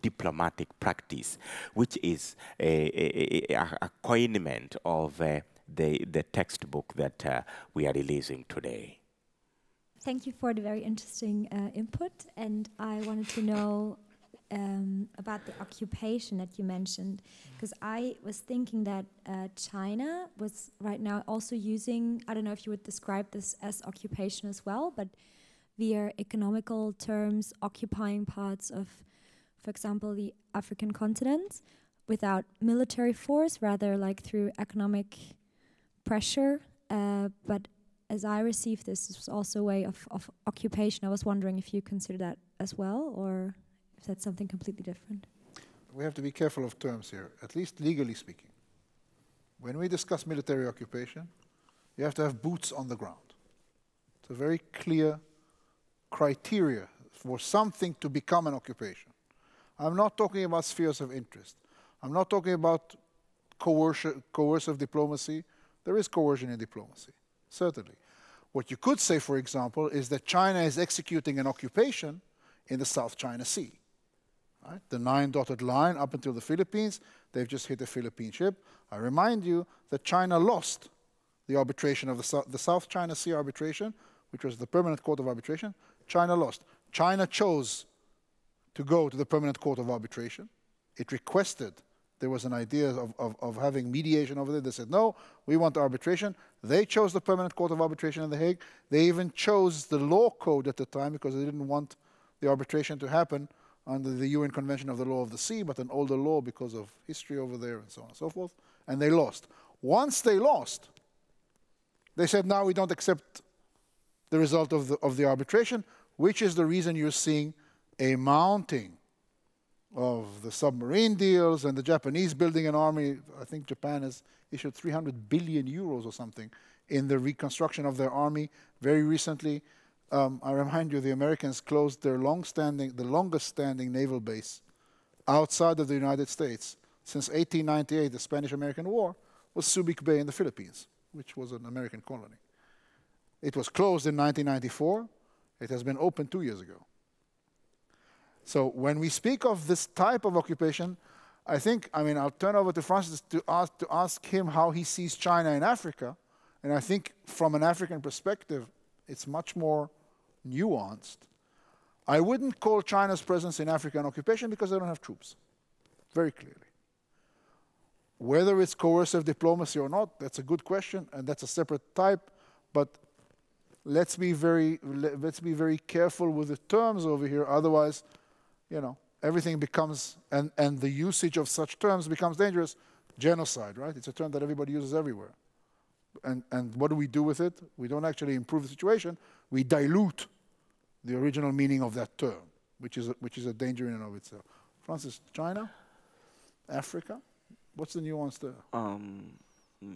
diplomatic practice, which is a coinment of the textbook that we are releasing today. Thank you for the very interesting input. And I wanted to know about the occupation that you mentioned, because I was thinking that China was right now also using, I don't know if you would describe this as occupation as well, but via economical terms, occupying parts of, for example, the African continent without military force, rather like through economic pressure. But as I received this was also a way of occupation. I was wondering if you consider that as well, or if that's something completely different. We have to be careful of terms here, at least legally speaking. When we discuss military occupation, you have to have boots on the ground. It's a very clear criteria for something to become an occupation. I'm not talking about spheres of interest. I'm not talking about coercive diplomacy. There is coercion in diplomacy, certainly. What you could say, for example, is that China is executing an occupation in the South China Sea. Right? The 9-dotted line up until the Philippines, they've just hit a Philippine ship. I remind you that China lost the arbitration of the South China Sea arbitration, which was the Permanent Court of Arbitration. China lost. China chose to go to the Permanent Court of Arbitration. It requested, there was an idea of having mediation over there. They said, no, we want arbitration. They chose the Permanent Court of Arbitration in The Hague. They even chose the law code at the time because they didn't want the arbitration to happen under the UN Convention of the Law of the Sea, but an older law because of history over there and so on and so forth. And they lost. Once they lost, they said, now we don't accept the result of the arbitration, which is the reason you're seeing a mounting of the submarine deals and the Japanese building an army. I think Japan has issued 300 billion euros or something in the reconstruction of their army very recently. I remind you, the Americans closed their the longest standing naval base outside of the United States since 1898, the Spanish-American War, was Subic Bay in the Philippines, which was an American colony. It was closed in 1994. It has been opened 2 years ago. So when we speak of this type of occupation, I mean, I'll turn over to Francis to ask him how he sees China in Africa. And I think from an African perspective, it's much more nuanced. I wouldn't call China's presence in Africa an occupation because they don't have troops, very clearly. Whether it's coercive diplomacy or not, that's a good question, and that's a separate type. But let's be very careful with the terms over here. Otherwise, you know, everything becomes, and the usage of such terms becomes dangerous. Genocide, right? It's a term that everybody uses everywhere. And what do we do with it? We don't actually improve the situation. We dilute the original meaning of that term, which is a danger in and of itself. Francis, China, Africa, what's the nuance there?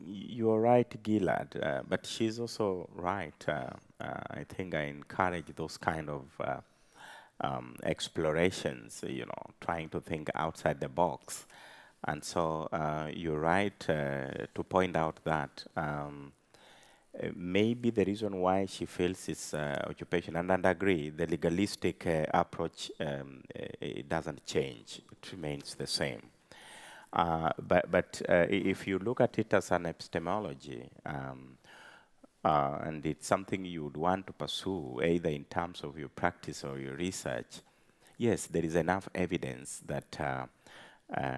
You're right, Gilad, but she's also right. I think I encourage those kind of explorations, you know, trying to think outside the box. And so you're right to point out that maybe the reason why she feels it's occupation, and I agree, the legalistic approach, it doesn't change. It remains the same. But if you look at it as an epistemology, and it's something you would want to pursue, either in terms of your practice or your research, yes, there is enough evidence that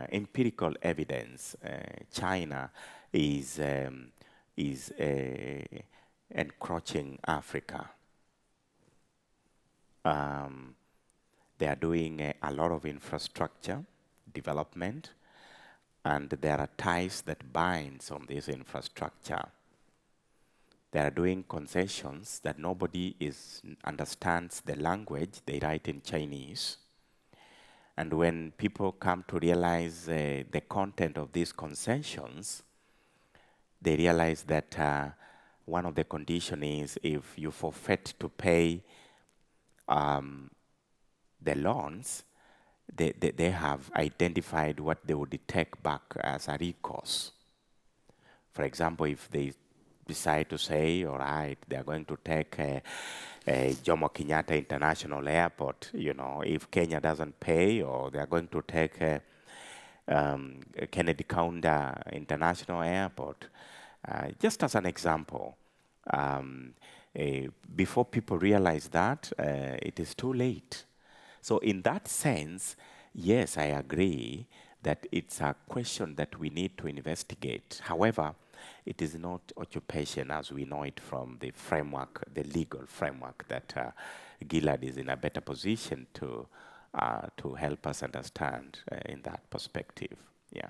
empirical evidence, China is encroaching Africa. They are doing a lot of infrastructure development, and there are ties that binds on this infrastructure. They are doing concessions that nobody understands the language. They write in Chinese. And when people come to realize the content of these concessions, they realize that one of the conditions is if you forfeit to pay the loans, they have identified what they would take back as a recourse. For example, if they decide to say, all right, they're going to take Jomo Kenyatta International Airport, you know, if Kenya doesn't pay, or they're going to take Kennedy Kaunda International Airport. Just as an example, before people realize that, it is too late. So in that sense, yes, I agree that it's a question that we need to investigate. However, it is not occupation as we know it from the framework, the legal framework that Gilad is in a better position to help us understand in that perspective. Yeah.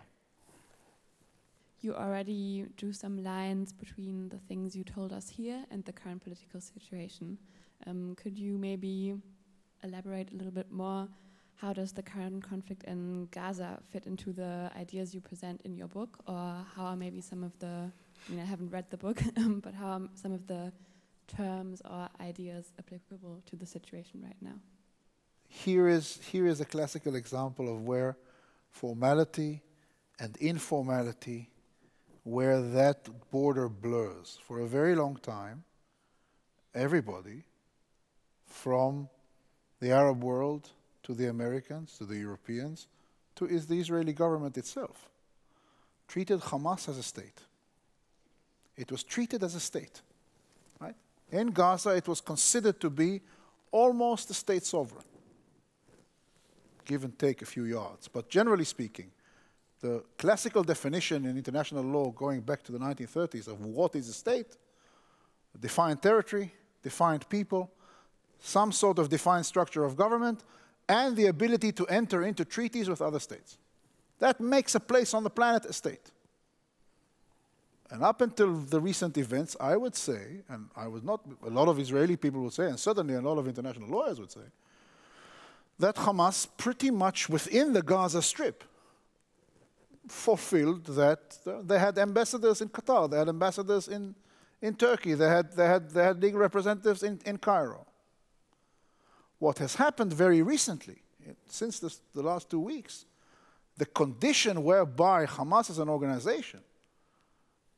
You already drew some lines between the things you told us here and the current political situation. Could you maybe elaborate a little bit more? How does the current conflict in Gaza fit into the ideas you present in your book? Or how are maybe some of the, I mean, I haven't read the book, but how are some of the terms or ideas applicable to the situation right now? Here is a classical example of where formality and informality, where that border blurs. For a very long time, everybody, from the Arab world to the Americans, to the Europeans, to the Israeli government itself, treated Hamas as a state. It was treated as a state, right? In Gaza, it was considered to be almost a state sovereign, give and take a few yards. But generally speaking, the classical definition in international law going back to the 1930s of what is a state, a defined territory, defined people, some sort of defined structure of government, and the ability to enter into treaties with other states. That makes a place on the planet a state. And up until the recent events, I would say, and I was not, a lot of Israeli people would say, and certainly a lot of international lawyers would say, that Hamas pretty much within the Gaza Strip fulfilled that. They had ambassadors in Qatar, they had ambassadors in Turkey, they had legal representatives in Cairo. What has happened very recently, since the last 2 weeks, the condition whereby Hamas as an organization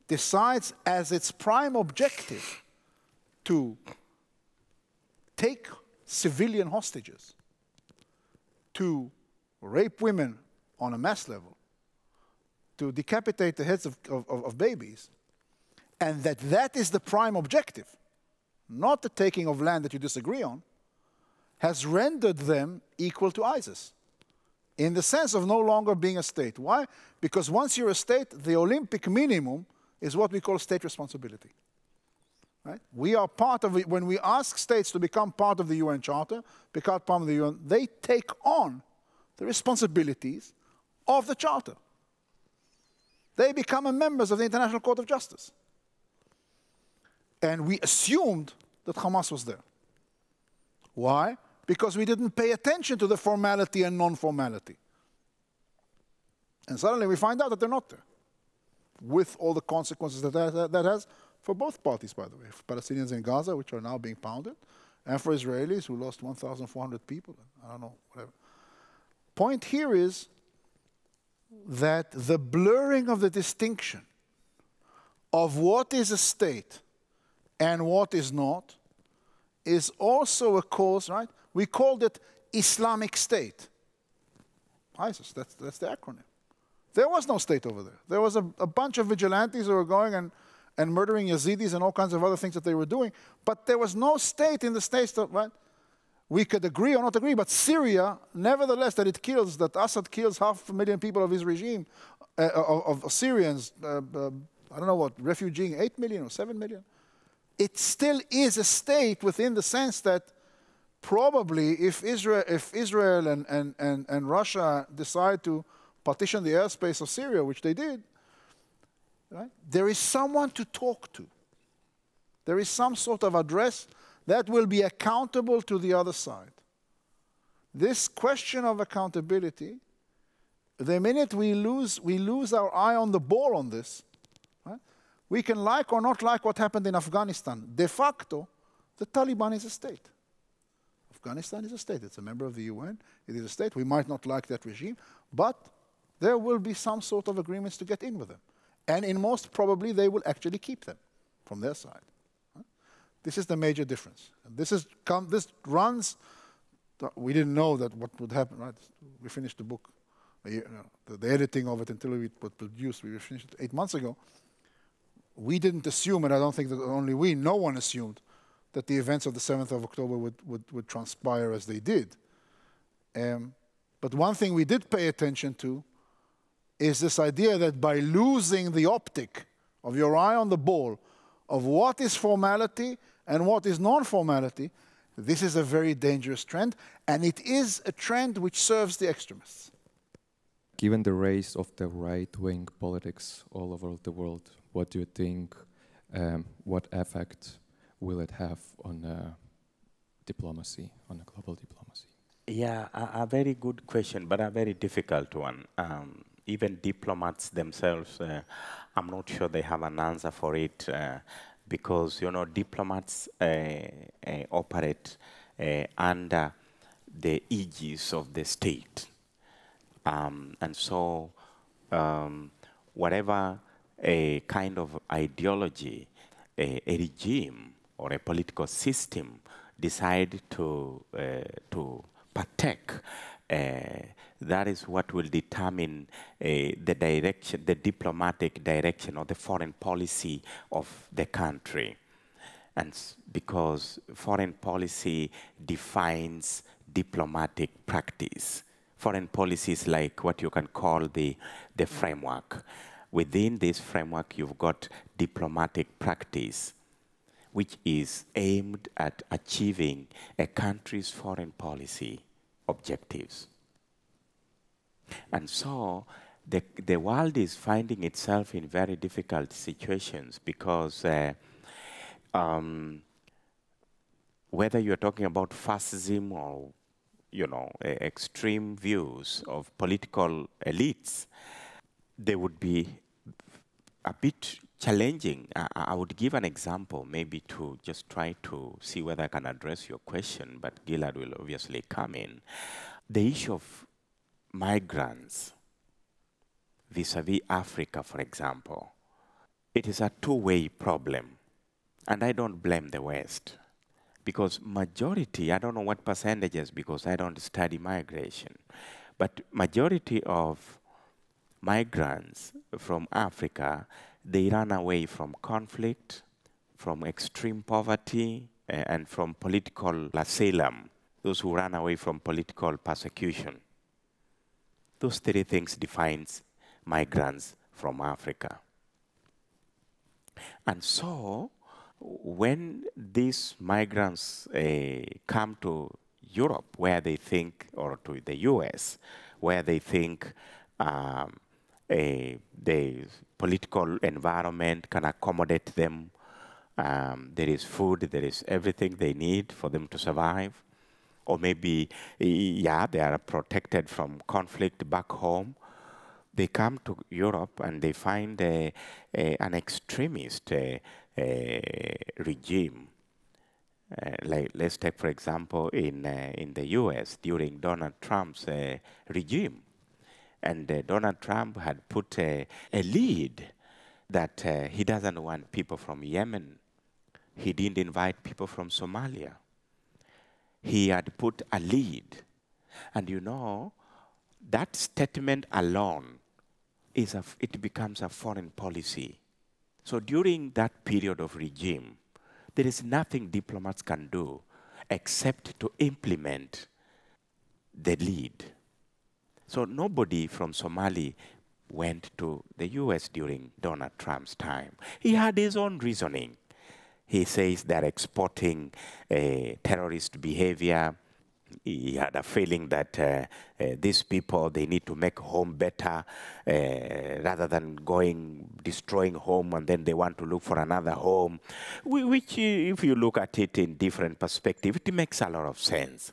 decides as its prime objective to take civilian hostages, to rape women on a mass level, to decapitate the heads of babies, and that is the prime objective, not the taking of land that you disagree on, has rendered them equal to ISIS, in the sense of no longer being a state. Why? Because once you're a state, the Olympic minimum is what we call state responsibility. Right? We are part of it. When we ask states to become part of the UN Charter, become part of the UN, they take on the responsibilities of the Charter. They become members of the International Court of Justice. And we assumed that Hamas was there. Why? Because we didn't pay attention to the formality and non-formality. And suddenly we find out that they're not there, with all the consequences that has for both parties, by the way, for Palestinians in Gaza, which are now being pounded, and for Israelis who lost 1,400 people, I don't know, whatever. Point here is that the blurring of the distinction of what is a state and what is not is also a cause, right? We called it Islamic State. ISIS, that's the acronym. There was no state over there. There was a bunch of vigilantes who were going and murdering Yazidis and all kinds of other things that they were doing, but there was no state in the states, right? We could agree or not agree, but Syria, nevertheless, that Assad kills 500,000 people of his regime, of Syrians, I don't know what, refugeeing 8 million or 7 million. It still is a state within the sense that probably if Israel and Russia decide to partition the airspace of Syria, which they did, right, there is someone to talk to. There is some sort of address that will be accountable to the other side. This question of accountability, the minute we lose our eye on the ball on this, right, we can like or not like what happened in Afghanistan. De facto, the Taliban is a state. Afghanistan is a state. It's a member of the UN. It is a state. We might not like that regime, but there will be some sort of agreements to get in with them. And in most probably, they will actually keep them from their side. This is the major difference. And this runs, we didn't know that what would happen, right? We finished the book, the editing of it until it was produced. We finished it 8 months ago. We didn't assume, and I don't think that only we, no one assumed, that the events of the 7th of October would transpire as they did. But one thing we did pay attention to is this idea that by losing the optic of your eye on the ball of what is formality and what is non-formality, this is a very dangerous trend, and it is a trend which serves the extremists. Given the rise of the right-wing politics all over the world, what do you think, what effect will it have on diplomacy, on global diplomacy? Yeah, a very good question, but a very difficult one. Even diplomats themselves, I'm not sure they have an answer for it, because, you know, diplomats operate under the aegis of the state. And so whatever a kind of ideology, a regime or a political system decide to partake, that is what will determine the direction, the diplomatic direction or the foreign policy of the country. And because foreign policy defines diplomatic practice. Foreign policy is like what you can call the framework. Within this framework, you've got diplomatic practice, which is aimed at achieving a country's foreign policy objectives. And so the world is finding itself in very difficult situations because whether you're talking about fascism or extreme views of political elites, they would be a bit challenging. I would give an example, maybe to just try to see whether I can address your question, but Gilad will obviously come in. The issue of migrants vis-a-vis Africa, for example, it is a two-way problem. And I don't blame the West. Because majority, I don't know what percentages because I don't study migration, but majority of migrants from Africa, they run away from conflict, from extreme poverty, and from political asylum, those who run away from political persecution. Those three things defines migrants from Africa. And so, when these migrants come to Europe, where they think, or to the US, where they think the political environment can accommodate them, there is food, there is everything they need for them to survive, or maybe, yeah, they are protected from conflict back home, they come to Europe and they find an extremist regime. Like, let's take, for example, in the US during Donald Trump's regime. And Donald Trump had put a lead that he doesn't want people from Yemen. He didn't invite people from Somalia. He had put a lead. And you know, that statement alone, it becomes a foreign policy. So during that period of regime, there is nothing diplomats can do except to implement the lead. So nobody from Somalia went to the US during Donald Trump's time. He had his own reasoning. He says they're exporting terrorist behavior. He had a feeling that these people, they need to make home better rather than destroying home, and then they want to look for another home, which, if you look at it in different perspective, it makes a lot of sense.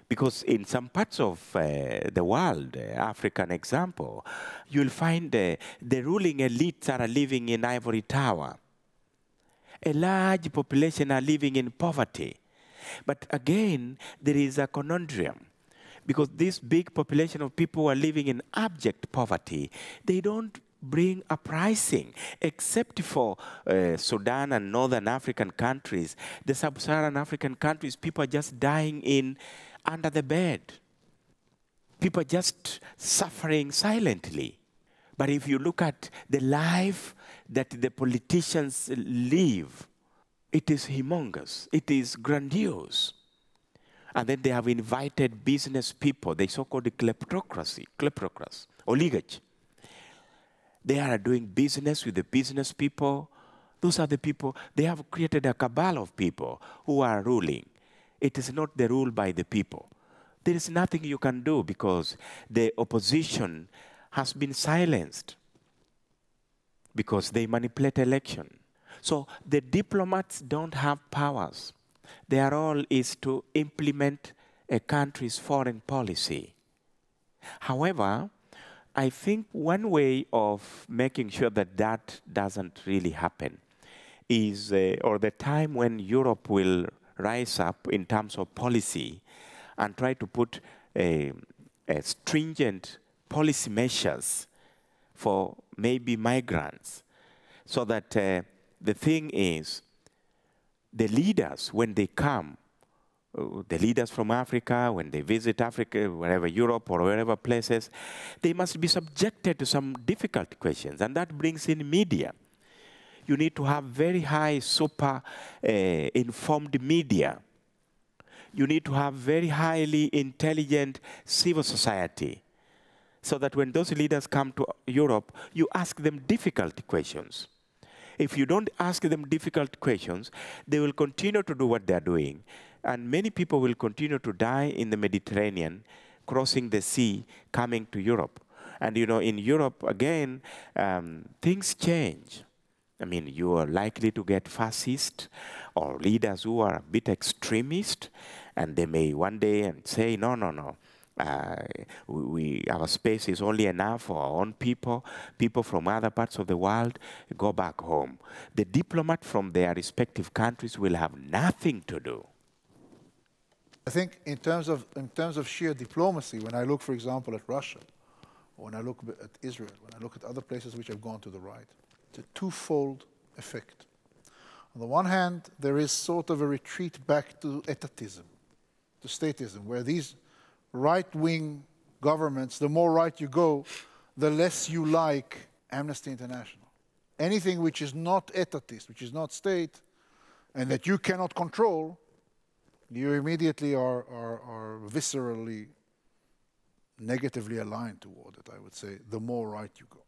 Because in some parts of the world, African example, you'll find the ruling elites are living in ivory tower. A large population are living in poverty. But again, there is a conundrum, because this big population of people who are living in abject poverty, they don't bring uprising, except for Sudan and northern African countries. The sub-Saharan African countries, people are just dying under the bed. People are just suffering silently. But if you look at the life that the politicians live, it is humongous. It is grandiose. And then they have invited business people, the so-called kleptocracy, oligarchy. They are doing business with the business people. Those are the people, they have created a cabal of people who are ruling. It is not the rule by the people. There is nothing you can do because the opposition has been silenced because they manipulate election. So the diplomats don't have powers. Their role is to implement a country's foreign policy. However, I think one way of making sure that that doesn't really happen is, or the time when Europe will rise up in terms of policy and try to put stringent policy measures for maybe migrants, so that the thing is, the leaders, when they come, the leaders from Africa, when they visit Africa, wherever, Europe or wherever places, they must be subjected to some difficult questions, and that brings in media. You need to have very high, super informed media. You need to have very highly intelligent civil society, so that when those leaders come to Europe, you ask them difficult questions. If you don't ask them difficult questions, they will continue to do what they're doing. And many people will continue to die in the Mediterranean, crossing the sea, coming to Europe. And you know, in Europe, again, things change. I mean, you are likely to get fascist or leaders who are a bit extremist, and they may one day say, no, no, no. Our space is only enough for our own people. People from other parts of the world go back home. The diplomat from their respective countries will have nothing to do. I think in terms of sheer diplomacy, when I look, for example, at Russia, or when I look at Israel, when I look at other places which have gone to the right, it's a twofold effect. On the one hand, there is sort of a retreat back to etatism, to statism, where these right-wing governments, the more right you go, the less you like Amnesty International. Anything which is not etatist, which is not state, and that you cannot control, you immediately are viscerally, negatively aligned toward it, I would say, the more right you go.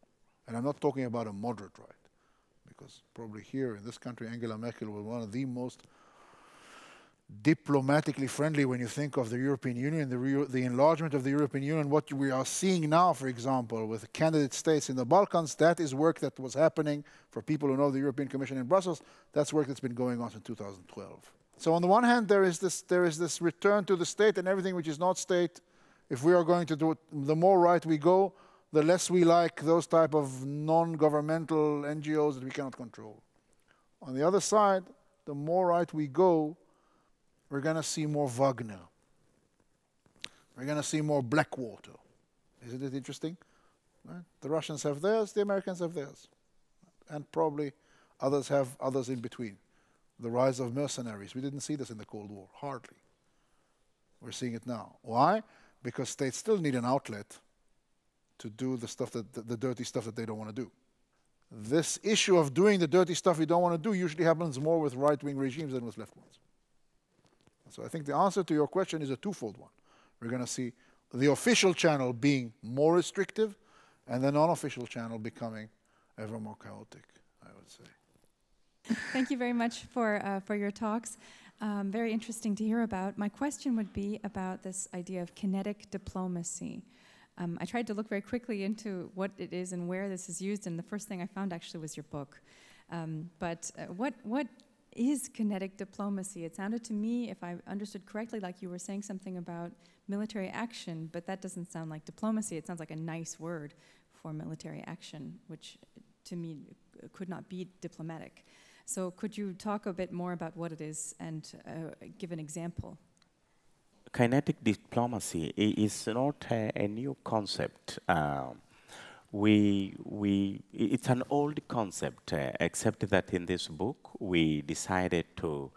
And I'm not talking about a moderate right, because probably here in this country, Angela Merkel was one of the most diplomatically friendly when you think of the European Union, the enlargement of the European Union. What we are seeing now, for example, with candidate states in the Balkans, that is work that was happening for people who know the European Commission in Brussels. That's work that's been going on since 2012. So on the one hand, there is this return to the state, and everything which is not state, if we are going to do it, the more right we go, the less we like those type of non-governmental NGOs that we cannot control. On the other side, the more right we go, we're going to see more Wagner. We're going to see more Blackwater. Isn't it interesting? Right? The Russians have theirs, the Americans have theirs. And probably others have others in between. The rise of mercenaries. We didn't see this in the Cold War, hardly. We're seeing it now. Why? Because states still need an outlet to do the stuff the dirty stuff that they don't want to do. This issue of doing the dirty stuff we don't want to do usually happens more with right-wing regimes than with left ones. So I think the answer to your question is a twofold one. We're going to see the official channel being more restrictive and the non-official channel becoming ever more chaotic, I would say. Thank you very much for your talks. Very interesting to hear about. My question would be about this idea of kinetic diplomacy. I tried to look very quickly into what it is and where this is used, and the first thing I found actually was your book. What is kinetic diplomacy? It sounded to me, if I understood correctly, like you were saying something about military action, but that doesn't sound like diplomacy. It sounds like a nice word for military action, which to me could not be diplomatic. So could you talk a bit more about what it is and give an example? Kinetic diplomacy is not a new concept. It's an old concept, except that in this book we decided to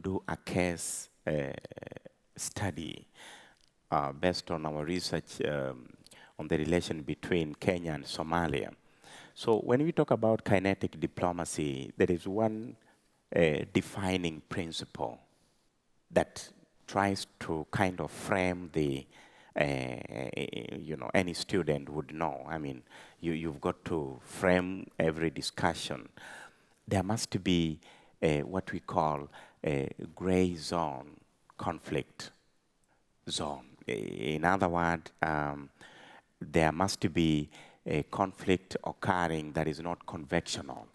do a case study based on our research on the relation between Kenya and Somalia. So when we talk about kinetic diplomacy, there is one defining principle that tries to kind of frame the any student would know. I mean, you've got to frame every discussion. There must be what we call a gray zone, conflict zone. In other words, there must be a conflict occurring that is not conventional.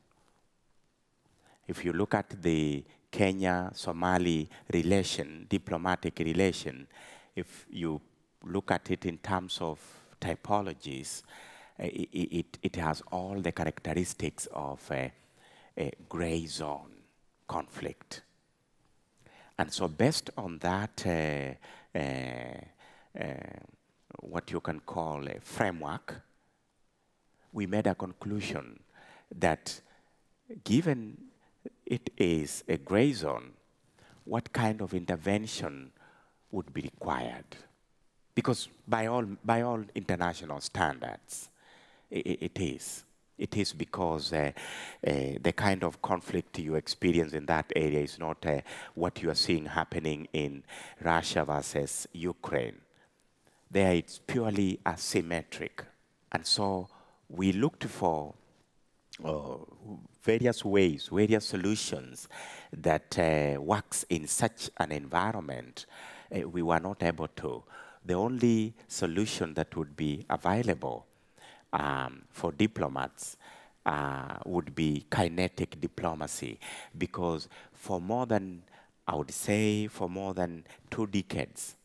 If you look at the Kenya-Somali relation, diplomatic relation, if you look at it in terms of typologies, it has all the characteristics of a gray zone conflict. And so based on that, what you can call a framework, we made a conclusion that given it is a gray zone, what kind of intervention would be required? Because by all international standards, it is. It is because the kind of conflict you experience in that area is not what you are seeing happening in Russia versus Ukraine. There it's purely asymmetric. And so we looked for various ways, various solutions that works in such an environment. We were not able to. The only solution that would be available for diplomats would be kinetic diplomacy, because for more than, I would say, for more than 2 decades,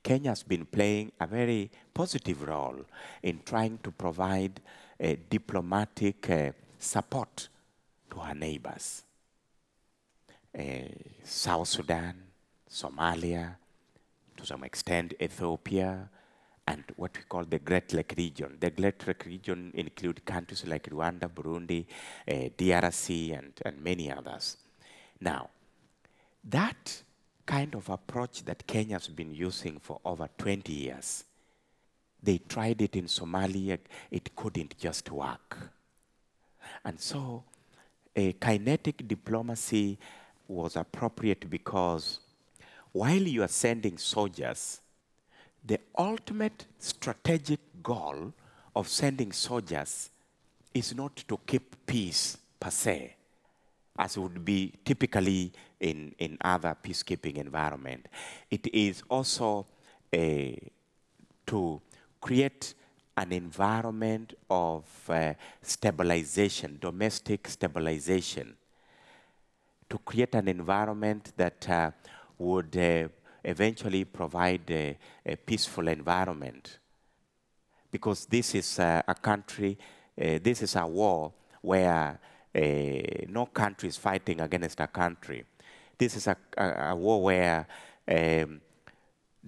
Kenya has been playing a very positive role in trying to provide diplomatic support to our neighbors. South Sudan, Somalia, to some extent Ethiopia, and what we call the Great Lake region. The Great Lake region include countries like Rwanda, Burundi, DRC, and many others. Now, that kind of approach that Kenya's been using for over 20 years, they tried it in Somalia, it couldn't just work. And so a kinetic diplomacy was appropriate because while you are sending soldiers, the ultimate strategic goal of sending soldiers is not to keep peace per se, as would be typically in other peacekeeping environment. It is also to create an environment of stabilization, domestic stabilization, to create an environment that would eventually provide a peaceful environment. Because this is a country, this is a war where no country is fighting against a country. This is a war where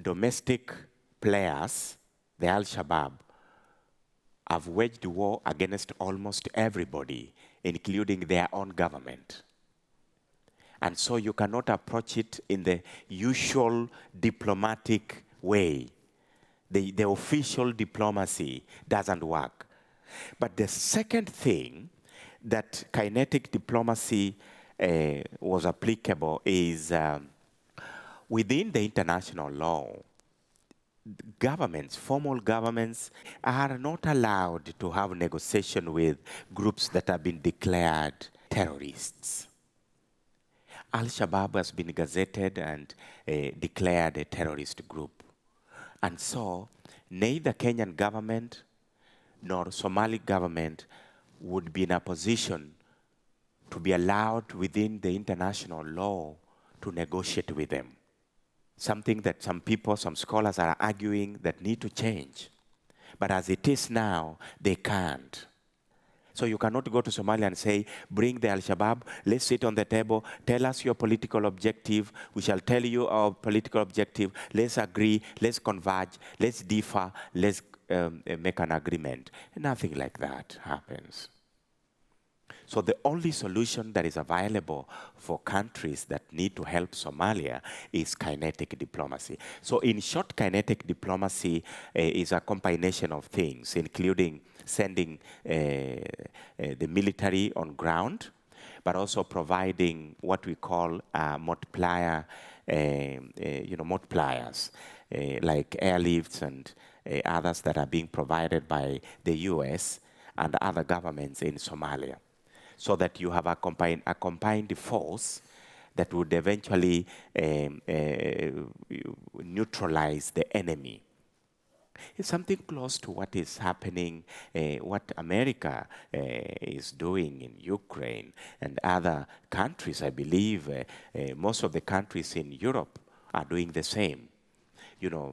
domestic players, the Al-Shabaab, have waged war against almost everybody, including their own government. And so you cannot approach it in the usual diplomatic way. The official diplomacy doesn't work. But the second thing that kinetic diplomacy was applicable is within the international law, governments, formal governments, are not allowed to have negotiation with groups that have been declared terrorists. Al-Shabaab has been gazetted and declared a terrorist group. And so neither Kenyan government nor Somali government would be in a position to be allowed within the international law to negotiate with them. Something that some people, some scholars are arguing that need to change. But as it is now, they can't. So you cannot go to Somalia and say, bring the Al-Shabaab, let's sit on the table, tell us your political objective, we shall tell you our political objective, let's agree, let's converge, let's differ, let's make an agreement. Nothing like that happens. So the only solution that is available for countries that need to help Somalia is kinetic diplomacy. So in short, kinetic diplomacy is a combination of things, including sending the military on ground, but also providing what we call multiplier, multipliers, like airlifts and others that are being provided by the US and other governments in Somalia, so that you have a combined force that would eventually neutralize the enemy. It's something close to what is happening, what America is doing in Ukraine and other countries. I believe most of the countries in Europe are doing the same,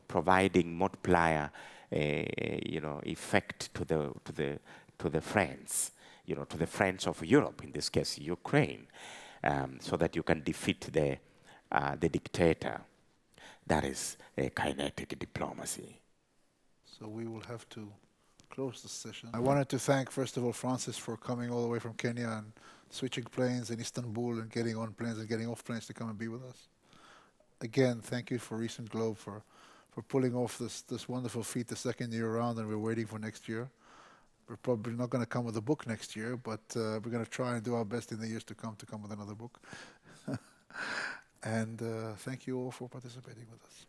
providing multiplier, effect to the friends, to the friends of Europe, in this case Ukraine, so that you can defeat the dictator. That is a kinetic diplomacy. So we will have to close the session. I wanted to thank, first of all, Francis for coming all the way from Kenya and switching planes in Istanbul and getting on planes and getting off planes to come and be with us. Again, thank you for ReCentGlobe for pulling off this wonderful feat the second year around, and we're waiting for next year. We're probably not going to come with a book next year, but we're going to try and do our best in the years to come with another book. And thank you all for participating with us.